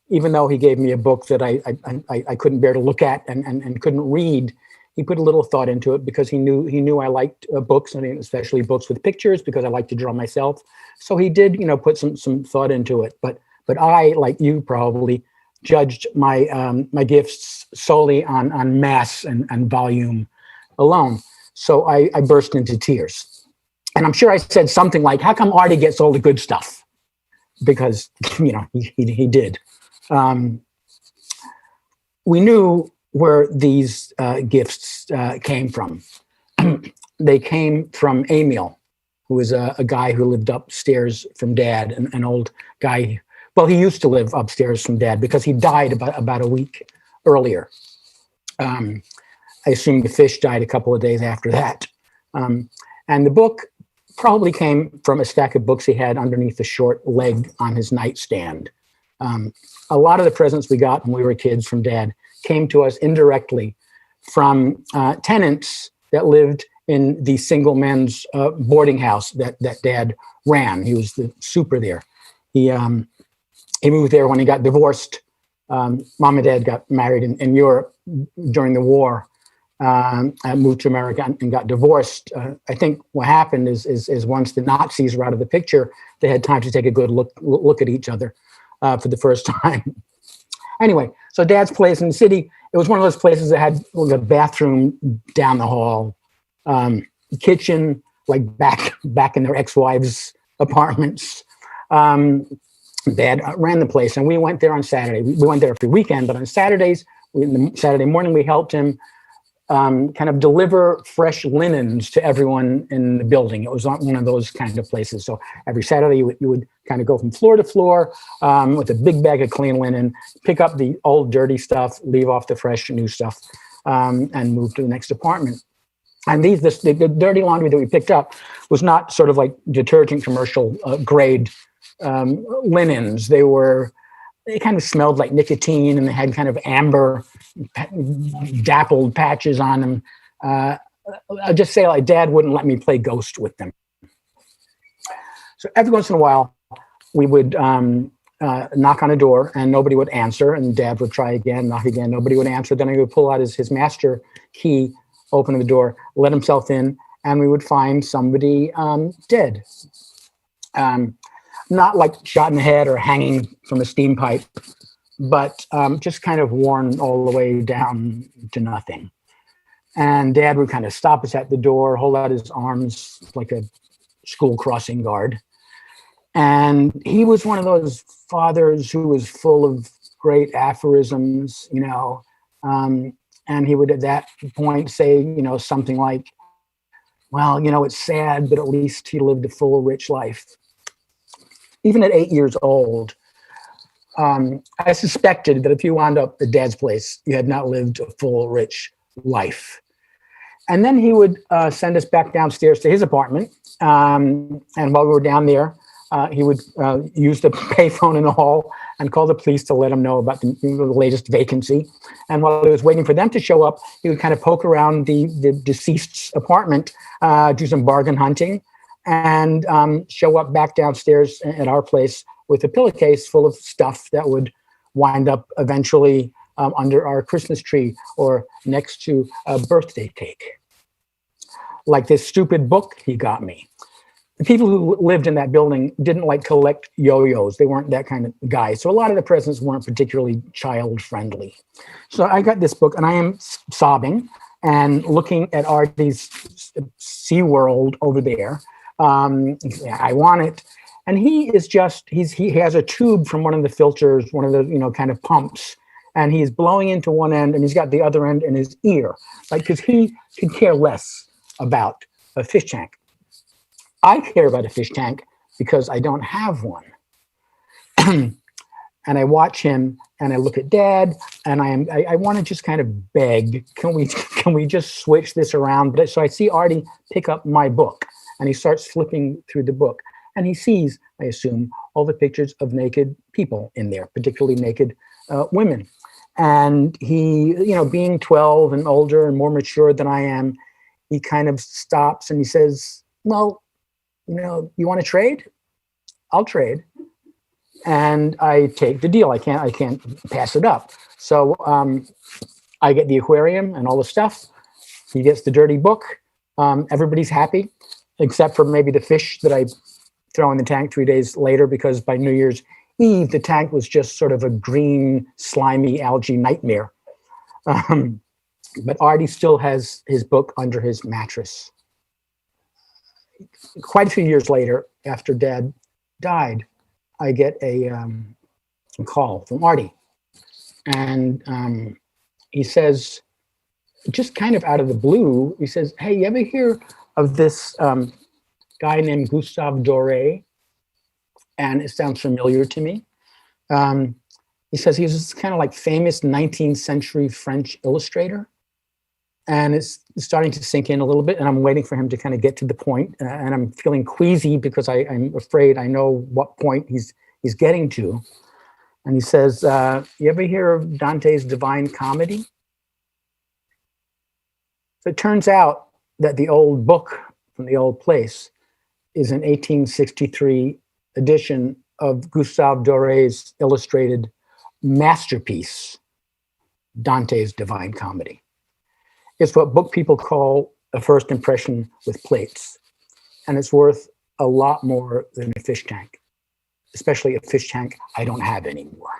even though he gave me a book that I couldn't bear to look at and couldn't read, he put a little thought into it because he knew I liked books, and especially books with pictures, because I like to draw myself. So he did, put some thought into it. But I, like you probably, judged my my gifts solely on mass and volume alone. So I burst into tears, and I'm sure I said something like, "How come Artie gets all the good stuff?" Because he did. We knew where these gifts came from. They came from Emil, who was a guy who lived upstairs from Dad, an old guy. Well, he used to live upstairs from Dad because he died about a week earlier. I assume the fish died a couple of days after that. And the book probably came from a stack of books he had underneath the short leg on his nightstand. A lot of the presents we got when we were kids from Dad came to us indirectly from tenants that lived in the single men's boarding house that Dad ran. He was the super there. He moved there when he got divorced. Mom and Dad got married in Europe during the war. Moved to America and got divorced. I think what happened is once the Nazis were out of the picture, they had time to take a good look at each other for the first time. Anyway, so Dad's place in the city, it was one of those places that had a bathroom down the hall, kitchen like back in their ex-wives' apartments. Dad ran the place, and we went there on Saturday. We went there every weekend, but on Saturdays, Saturday morning, we helped him kind of deliver fresh linens to everyone in the building. It was not one of those kind of places. So every Saturday you would kind of go from floor to floor with a big bag of clean linen, pick up the old dirty stuff, leave off the fresh new stuff, and move to the next apartment. And the dirty laundry that we picked up was not sort of like detergent commercial grade linens. They kind of smelled like nicotine, and they had kind of amber dappled patches on them. I'll just say, like, Dad wouldn't let me play ghost with them. So every once in a while, we would knock on a door and nobody would answer, and Dad would try again, knock again, nobody would answer. Then he would pull out his master key, open the door, let himself in, and we would find somebody dead. Not like shot in the head or hanging from a steam pipe, but just kind of worn all the way down to nothing. And Dad would kind of stop us at the door, hold out his arms like a school crossing guard. And he was one of those fathers who was full of great aphorisms, And he would at that point say, something like, well, it's sad, but at least he lived a full, rich life. Even at 8 years old, I suspected that if you wound up at Dad's place, you had not lived a full, rich life. And then he would send us back downstairs to his apartment. And while we were down there, he would use the payphone in the hall and call the police to let him know about the latest vacancy. And while he was waiting for them to show up, he would kind of poke around the deceased's apartment, do some bargain hunting, and show up back downstairs at our place with a pillowcase full of stuff that would wind up eventually under our Christmas tree or next to a birthday cake. Like this stupid book he got me. The people who lived in that building didn't collect yo-yos. They weren't that kind of guy. So a lot of the presents weren't particularly child friendly. So I got this book and I am sobbing and looking at Artie's SeaWorld over there. I want it. And he has a tube from one of the filters, one of the, kind of pumps, and he's blowing into one end and he's got the other end in his ear, because he could care less about a fish tank. I care about a fish tank because I don't have one. And I watch him and I look at Dad and I want to just kind of beg, can we just switch this around? So I see Artie pick up my book and he starts flipping through the book and he sees, I assume, all the pictures of naked people in there, particularly naked women. And he, being 12 and older and more mature than I am, he kind of stops and he says, well, you want to trade? I'll trade. And I take the deal. I can't pass it up. So I get the aquarium and all the stuff. He gets the dirty book. Everybody's happy, except for maybe the fish that I throw in the tank 3 days later, because by New Year's Eve, the tank was just sort of a green, slimy algae nightmare. But Artie still has his book under his mattress. Quite a few years later, after Dad died, I get a call from Artie. And he says, just kind of out of the blue, he says, hey, you ever hear of this guy named Gustave Doré? And it sounds familiar to me. He says he was this kind of famous 19th century French illustrator. And it's starting to sink in a little bit, and I'm waiting for him to kind of get to the point, and I'm feeling queasy because I'm afraid I know what point he's getting to. And he says, you ever hear of Dante's Divine Comedy? So it turns out that the old book from the old place is an 1863 edition of Gustave Doré's illustrated masterpiece, Dante's Divine Comedy. It's what book people call a first impression with plates. And it's worth a lot more than a fish tank, especially a fish tank I don't have anymore.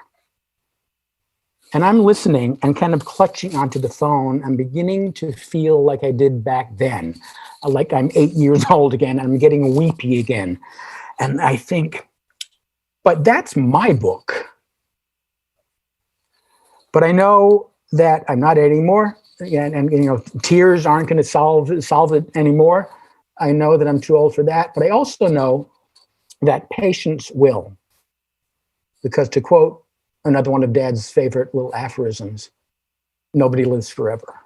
And I'm listening and kind of clutching onto the phone. I'm beginning to feel like I did back then, like I'm 8 years old again. I'm getting weepy again. And I think, but that's my book. But I know that I'm not anymore. And tears aren't going to solve it anymore. I know that I'm too old for that, but I also know that patience will. Because to quote another one of Dad's favorite little aphorisms, nobody lives forever.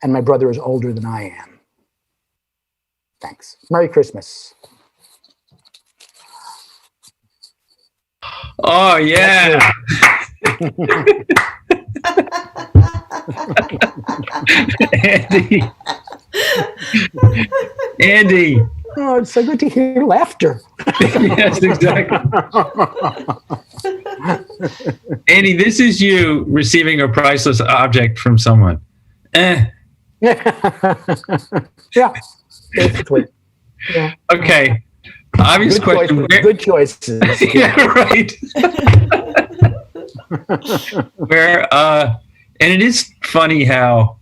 And my brother is older than I am. Thanks. Merry Christmas. Oh, yeah. Andy. Oh, it's so good to hear laughter. Yes, exactly. Andy, this is you receiving a priceless object from someone. Yeah, basically. Yeah. Okay. Obvious good question. Good choices. Yeah, right. And it is funny how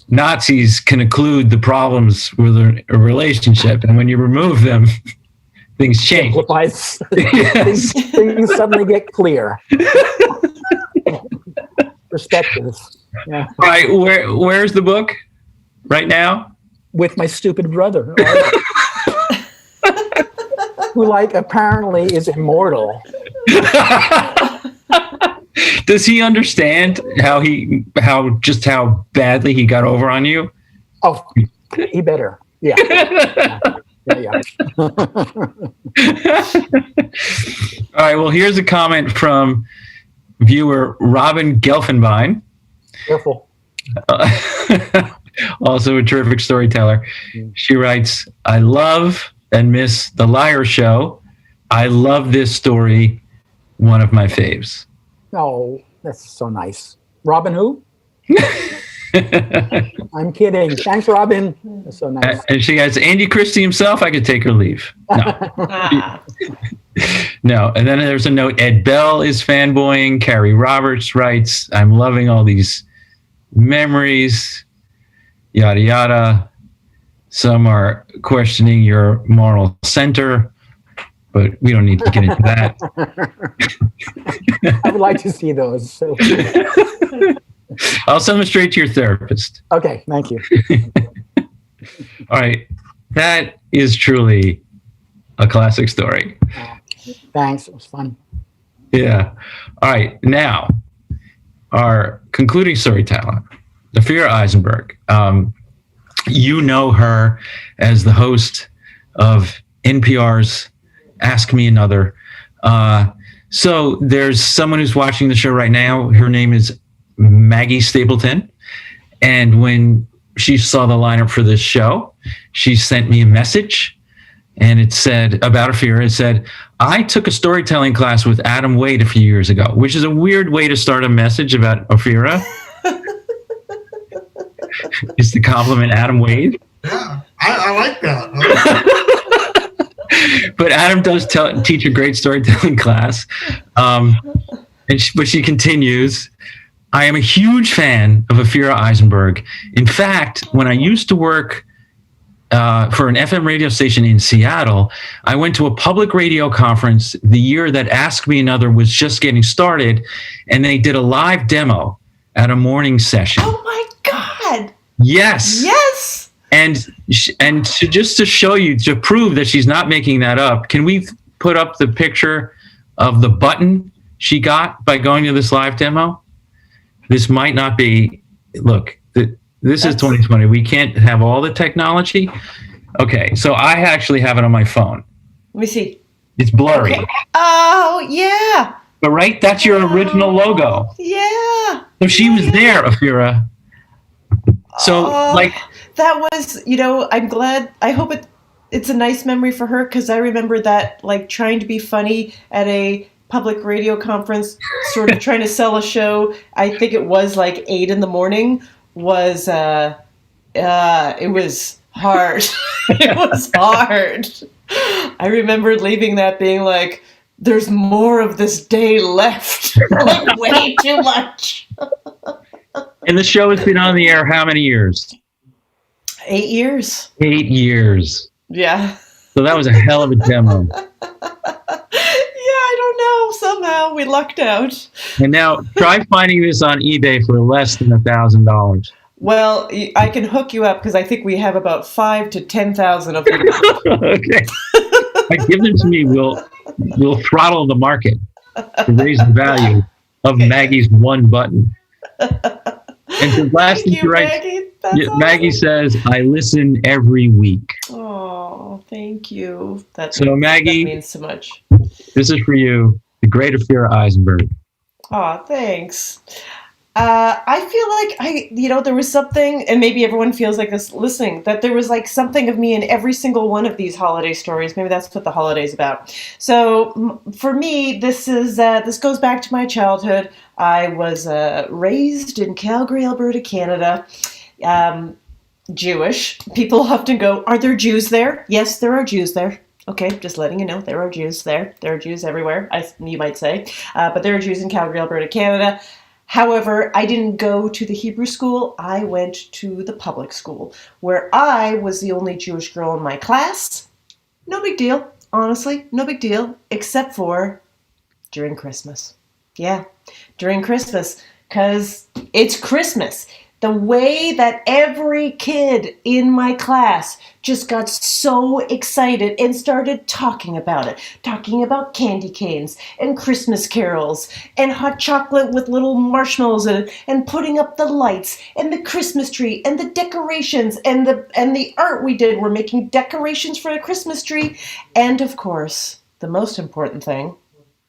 Nazis can occlude the problems with a relationship, and when you remove them, things change. Yes. things suddenly get clear. Perspective. Yeah. All right, where's the book right now? With my stupid brother, who apparently is immortal. Does he understand how badly he got over on you? Oh, he better. Yeah. Yeah. All right. Well, here's a comment from viewer Robin Gelfenbein. Careful. Also a terrific storyteller. She writes, I love and miss The Liar Show. I love this story. One of my faves. Oh, that's so nice. Robin who? I'm kidding. Thanks, Robin. That's so nice. And she has Andy Christie himself. I could take or leave. No. No. And then there's a note. Ed Bell is fanboying. Carrie Roberts writes, I'm loving all these memories. Yada, yada. Some are questioning your moral center, but we don't need to get into that. I would like to see those. So. I'll send them straight to your therapist. Okay, thank you. All right. That is truly a classic story. Thanks. It was fun. Yeah. All right. Now, our concluding storyteller, Ophira Eisenberg. You know her as the host of NPR's Ask Me Another. So there's someone who's watching the show right now. Her name is Maggie Stapleton. And when she saw the lineup for this show, she sent me a message. And it said, about Ophira, it said, I took a storytelling class with Adam Wade a few years ago, which is a weird way to start a message about Ophira. Is to compliment Adam Wade. Yeah, I like that. But Adam does teach a great storytelling class. But she continues, I am a huge fan of Ophira Eisenberg. In fact, when I used to work for an FM radio station in Seattle, I went to a public radio conference the year that Ask Me Another was just getting started, and they did a live demo at a morning session. Oh my God! Yes. Yes. And to show you, to prove that she's not making that up, can we put up the picture of the button she got by going to this live demo? This might not be. Look, this is 2020. We can't have all the technology. Okay, so I actually have it on my phone. Let me see. It's blurry. Okay. Oh yeah. But right, that's your original logo. Yeah. So she was there, Ophira. So that was, I'm glad. I hope it's a nice memory for her, because I remember that, trying to be funny at a public radio conference, sort of trying to sell a show. I think it was 8 a.m. was it was hard. It was hard. I remember leaving that being like, there's more of this day left. Way too much. And the show has been on the air how many years? 8 years. 8 years. Yeah. So that was a hell of a demo. I don't know. Somehow we lucked out. And now try finding this on eBay for less than $1,000. Well, I can hook you up, because I think we have about 5,000 to 10,000 of them. Okay. Give them to me. We'll throttle the market to raise the value of Maggie's one button. And the last thing she writes, Maggie says, I listen every week. Oh, thank you. Maggie, that means so much. This is for you, the great Ophira Eisenberg. Oh, thanks. I feel like there was something, and maybe everyone feels like this listening, that there was something of me in every single one of these holiday stories. Maybe that's what the holiday's about. So for me, this goes back to my childhood. I was raised in Calgary, Alberta, Canada. Jewish. People often go, are there Jews there? Yes, there are Jews there. Okay, just letting you know, there are Jews there. There are Jews everywhere, you might say. But there are Jews in Calgary, Alberta, Canada. However, I didn't go to the Hebrew school. I went to the public school, where I was the only Jewish girl in my class. No big deal, honestly, no big deal, except for during Christmas. Yeah, during Christmas, because it's Christmas. The way that every kid in my class just got so excited and started talking about it. Talking about candy canes and Christmas carols and hot chocolate with little marshmallows in it and putting up the lights and the Christmas tree and the decorations and the art we did. We're making decorations for a Christmas tree. And of course, the most important thing,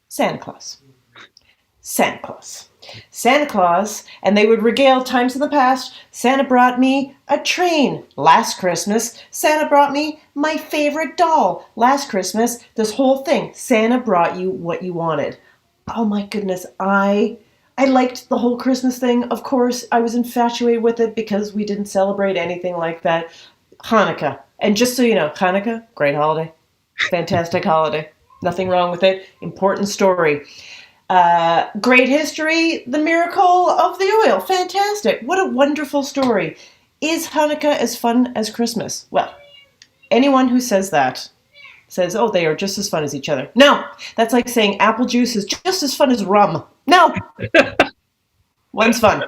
Santa Claus. Santa Claus. Santa Claus, and they would regale times in the past. Santa brought me a train last Christmas. Santa brought me my favorite doll last Christmas. This whole thing. Santa brought you what you wanted. Oh my goodness. I liked the whole Christmas thing. Of course, I was infatuated with it because we didn't celebrate anything like that. Hanukkah. And just so you know, Hanukkah, great holiday. Fantastic holiday. Nothing wrong with it. Important story. Great history, the miracle of the oil. Fantastic. What a wonderful story. Is Hanukkah as fun as Christmas? Well, anyone who says that says, oh, they are just as fun as each other. No, that's like saying apple juice is just as fun as rum. No. One's fun.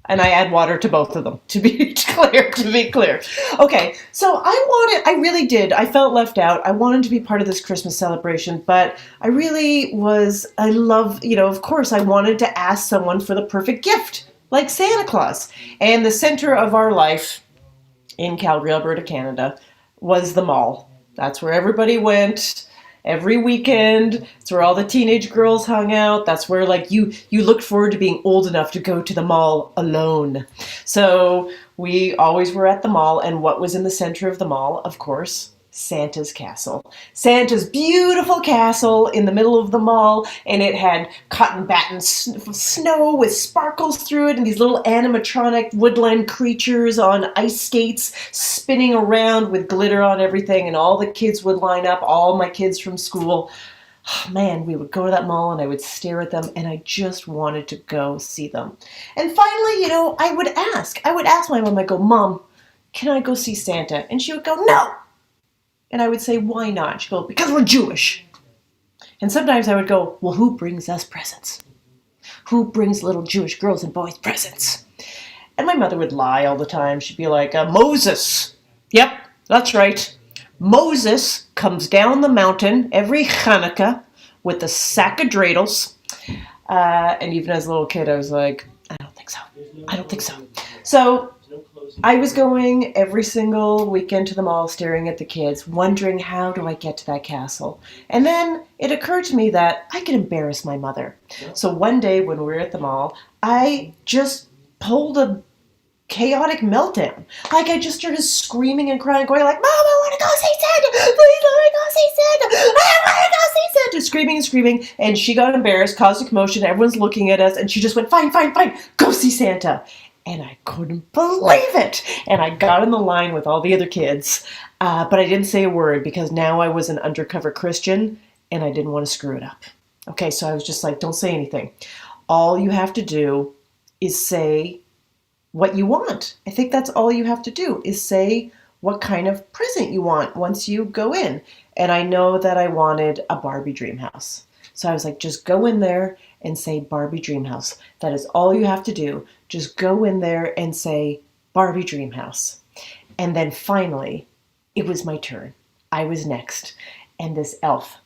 And I add water to both of them, to be clear. Okay, so I really did. I felt left out. I wanted to be part of this Christmas celebration, but I love, of course, I wanted to ask someone for the perfect gift, like Santa Claus. And the center of our life in Calgary, Alberta, Canada, was the mall. That's where everybody went. Every weekend, it's where all the teenage girls hung out. That's where you looked forward to being old enough to go to the mall alone. So we always were at the mall, and what was in the center of the mall? Of course, Santa's castle. Santa's beautiful castle in the middle of the mall, and it had cotton battened snow with sparkles through it and these little animatronic woodland creatures on ice skates spinning around with glitter on everything, and all the kids would line up, all my kids from school. Oh, man, we would go to that mall and I would stare at them and I just wanted to go see them. And finally, I would ask my mom, I'd go, Mom, can I go see Santa? And she would go, no. And I would say, why not? She'd go, because we're Jewish. And sometimes I would go, well, who brings us presents? Who brings little Jewish girls and boys presents? And my mother would lie all the time. She'd be like, Moses. Yep, that's right. Moses comes down the mountain every Hanukkah with a sack of dreidels. And even as a little kid, I was like, I don't think so. So I was going every single weekend to the mall, staring at the kids, wondering how do I get to that castle. And then it occurred to me that I could embarrass my mother. So one day when we were at the mall, I just pulled a chaotic meltdown. I just started screaming and crying, going like, Mom, I want to go see Santa! Please let me go see Santa! I want to go see Santa! Screaming and screaming. And she got embarrassed, caused a commotion. Everyone's looking at us. And she just went, fine, go see Santa. And I couldn't believe it. And I got in the line with all the other kids. But I didn't say a word because now I was an undercover Christian and I didn't want to screw it up. Okay, so I was just like, don't say anything. All you have to do is say what you want. I think that's all you have to do is say what kind of present you want once you go in. And I know that I wanted a Barbie dream house. So I was like, just go in there and say Barbie dream house. That is all you have to do. Just go in there and say Barbie dream house. And then finally, it was my turn. I was next. And this elf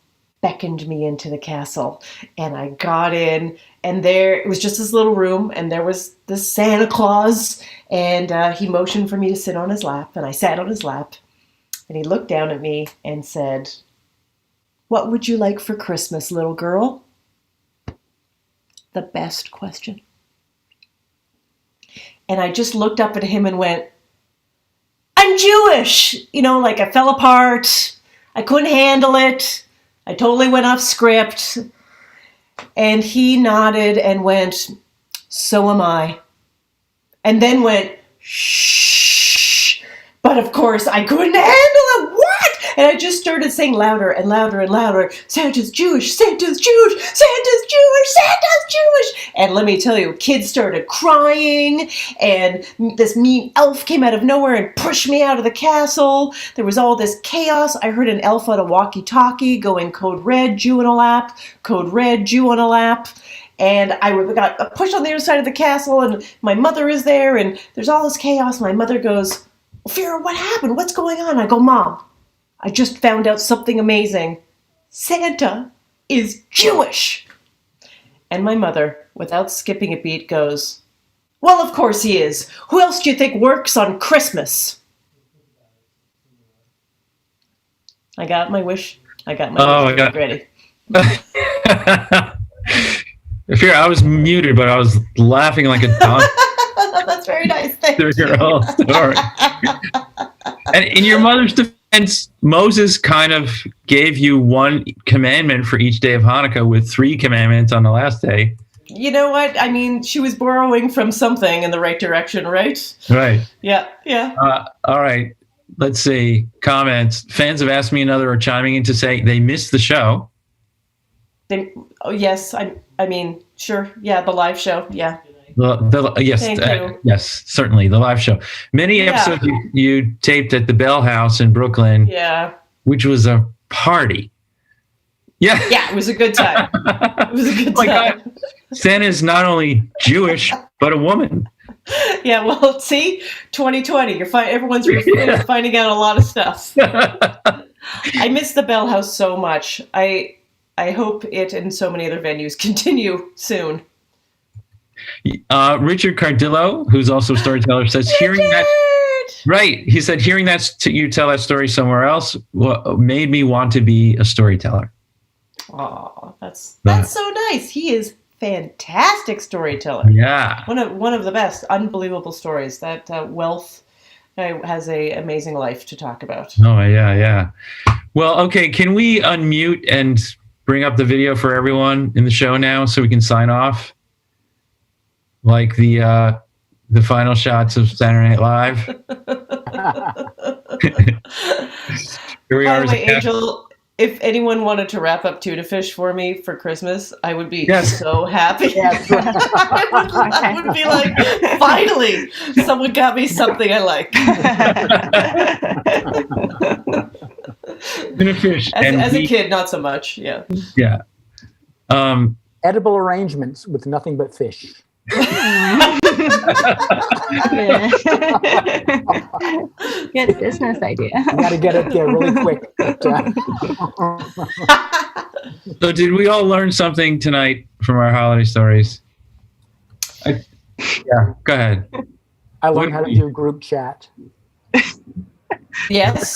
beckoned me into the castle. And I got in, and there, it was just this little room, and there was this Santa Claus, and he motioned for me to sit on his lap, and I sat on his lap. And he looked down at me and said, what would you like for Christmas, little girl? The best question. And I just looked up at him and went, I'm Jewish. I fell apart. I couldn't handle it. I totally went off script. And he nodded and went, so am I. And then went, shh. But of course I couldn't handle it. What? And I just started saying louder and louder and louder, Santa's Jewish, Santa's Jewish, Santa's Jewish, Santa's Jewish. And let me tell you, kids started crying, and this mean elf came out of nowhere and pushed me out of the castle. There was all this chaos. I heard an elf on a walkie-talkie going, code red, Jew on a lap, code red, Jew on a lap. And I got pushed on the other side of the castle, and my mother is there, and there's all this chaos. My mother goes, Ophira, what happened? What's going on? I go, Mom, I just found out something amazing. Santa is Jewish. And my mother, without skipping a beat, goes, well, of course he is. Who else do you think works on Christmas? I got my wish. I got my wish. Ready. Ophira, I was muted, but I was laughing like a dog. That's very nice. Thank you. Through your whole story. And in your mother's defense, Moses kind of gave you one commandment for each day of Hanukkah with 3 commandments on the last day. You know what? I mean, she was borrowing from something in the right direction, right? Right. Yeah, yeah. All right. Let's see. Comments. Fans have asked me another or chiming in to say they missed the show. Yes. I mean, sure. Yeah, the live show. Yeah. Yes, certainly the live show. Many episodes you taped at the Bell House in Brooklyn. Yeah. Which was a party. Yeah. Yeah, it was a good time. It was a good time. God. Santa is not only Jewish, but a woman. Yeah, well, see, 2020, everyone's finding out a lot of stuff. I miss the Bell House so much. I hope it and so many other venues continue soon. Richard Cardillo, who's also a storyteller, says hearing that. Right, he said hearing that you tell that story somewhere else made me want to be a storyteller. Oh, that's so nice. He is fantastic storyteller. Yeah, one of the best. Unbelievable stories. That Wealth has a amazing life to talk about. Oh yeah. Well, okay. Can we unmute and bring up the video for everyone in the show now so we can sign off? Like the final shots of Saturday Night Live. Here we are. By the way, Angel, if anyone wanted to wrap up tuna fish for me for Christmas, I would be so happy. Yes, right. I would be like, finally, someone got me something I like. Tuna fish. As a kid, not so much. Yeah. Yeah. Edible arrangements with nothing but fish. Good business idea. You got to get it there really quick. So did we all learn something tonight from our holiday stories? Yeah, go ahead. I learned how to do group chat. Yes.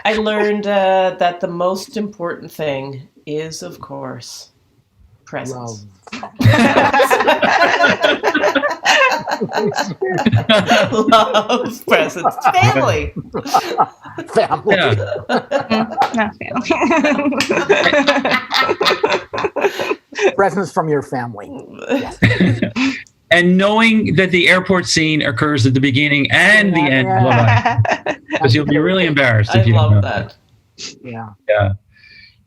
I learned that the most important thing is, of course, presents. Love, presents, family. Family. Yeah. Not family. Presents from your family. Yes. And knowing that the airport scene occurs at the beginning and the end of Love Island. Because you'll be really embarrassed if you don't know that. Yeah. Yeah.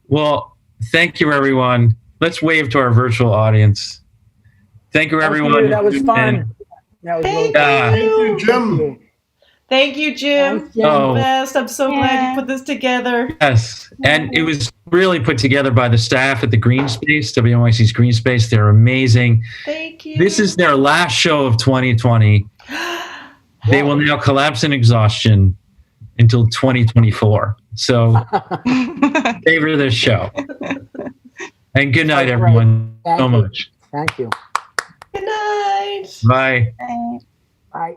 Well, thank you, everyone. Let's wave to our virtual audience. Thank you, everyone. That was fun. That was really fun. Thank you, Jim. Thank you, Jim. You're the best. I'm so glad you put this together. Yes. And it was really put together by the staff at the Green Space, WNYC's Green Space. They're amazing. Thank you. This is their last show of 2020. They will now collapse in exhaustion until 2024. So favor this show. And good night, everyone. Thank so you. much. Thank you. Good night. Bye. Bye.